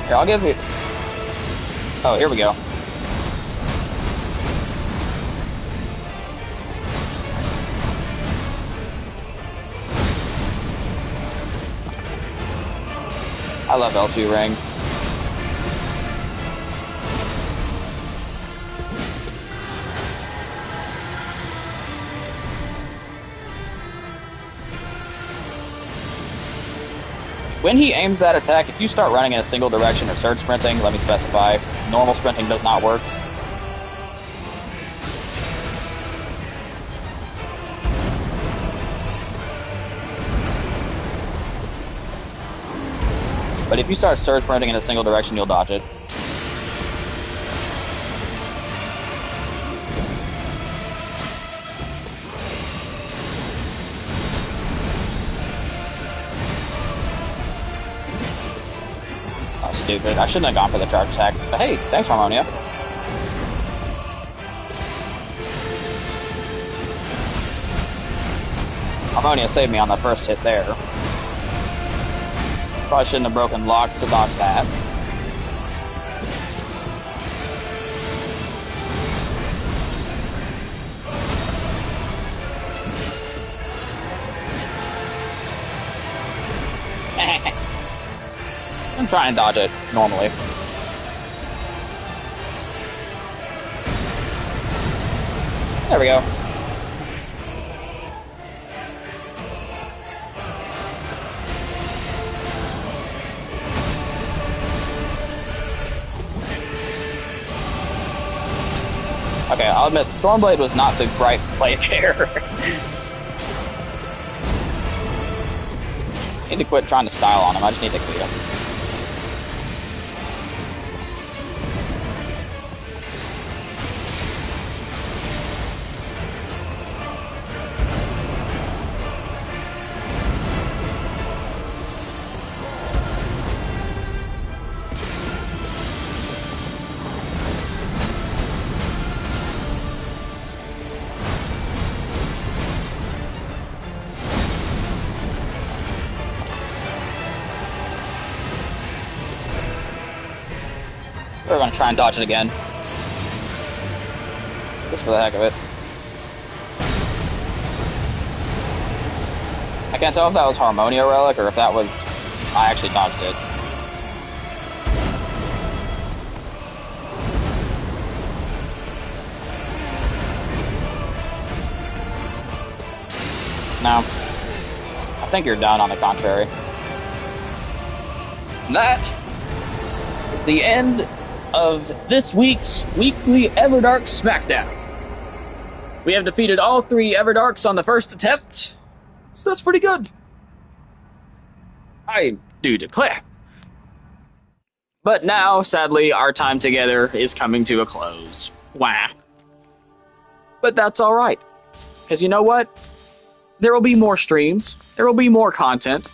Here, I'll give you... Oh, here we go. I love L2 ring. When he aims that attack, if you start running in a single direction or surge sprinting, let me specify, normal sprinting does not work. But if you start surge sprinting in a single direction, you'll dodge it. Stupid. I shouldn't have gone for the charge attack. But hey, thanks, Harmonia. Harmonia saved me on the first hit there. Probably shouldn't have broken lock to dodge that. I'm trying to dodge it normally. There we go. Okay, I'll admit, Stormblade was not the right play there. I need to quit trying to style on him, I just need to clear him. We're going to try and dodge it again. Just for the heck of it. I can't tell if that was Harmonia Relic or if that was... I actually dodged it. No. I think you're done, on the contrary. That is the end of this week's weekly Everdark Smackdown. We have defeated all 3 Everdarks on the first attempt, so that's pretty good. I do declare. But now, sadly, our time together is coming to a close. Wah. But that's alright. Because you know what? There will be more streams. There will be more content.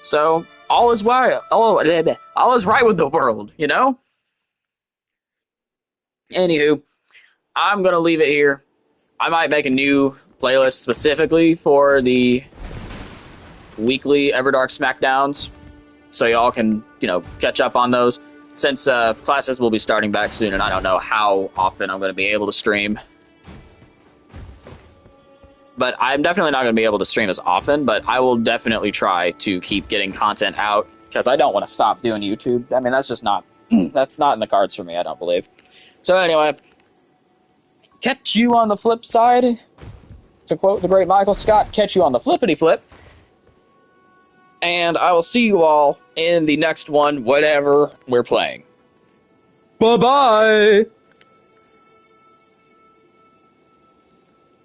So, all is right. All is right with the world, you know? Anywho, I'm going to leave it here. I might make a new playlist specifically for the weekly Everdark Smackdowns, so y'all can, catch up on those, since classes will be starting back soon, and I don't know how often I'm going to be able to stream. But I'm definitely not going to be able to stream as often, but I will definitely try to keep getting content out, because I don't want to stop doing YouTube. I mean, that's just not, that's not in the cards for me, I don't believe. So anyway, catch you on the flip side. To quote the great Michael Scott, catch you on the flippity flip. And I will see you all in the next one, whatever we're playing. Bye-bye!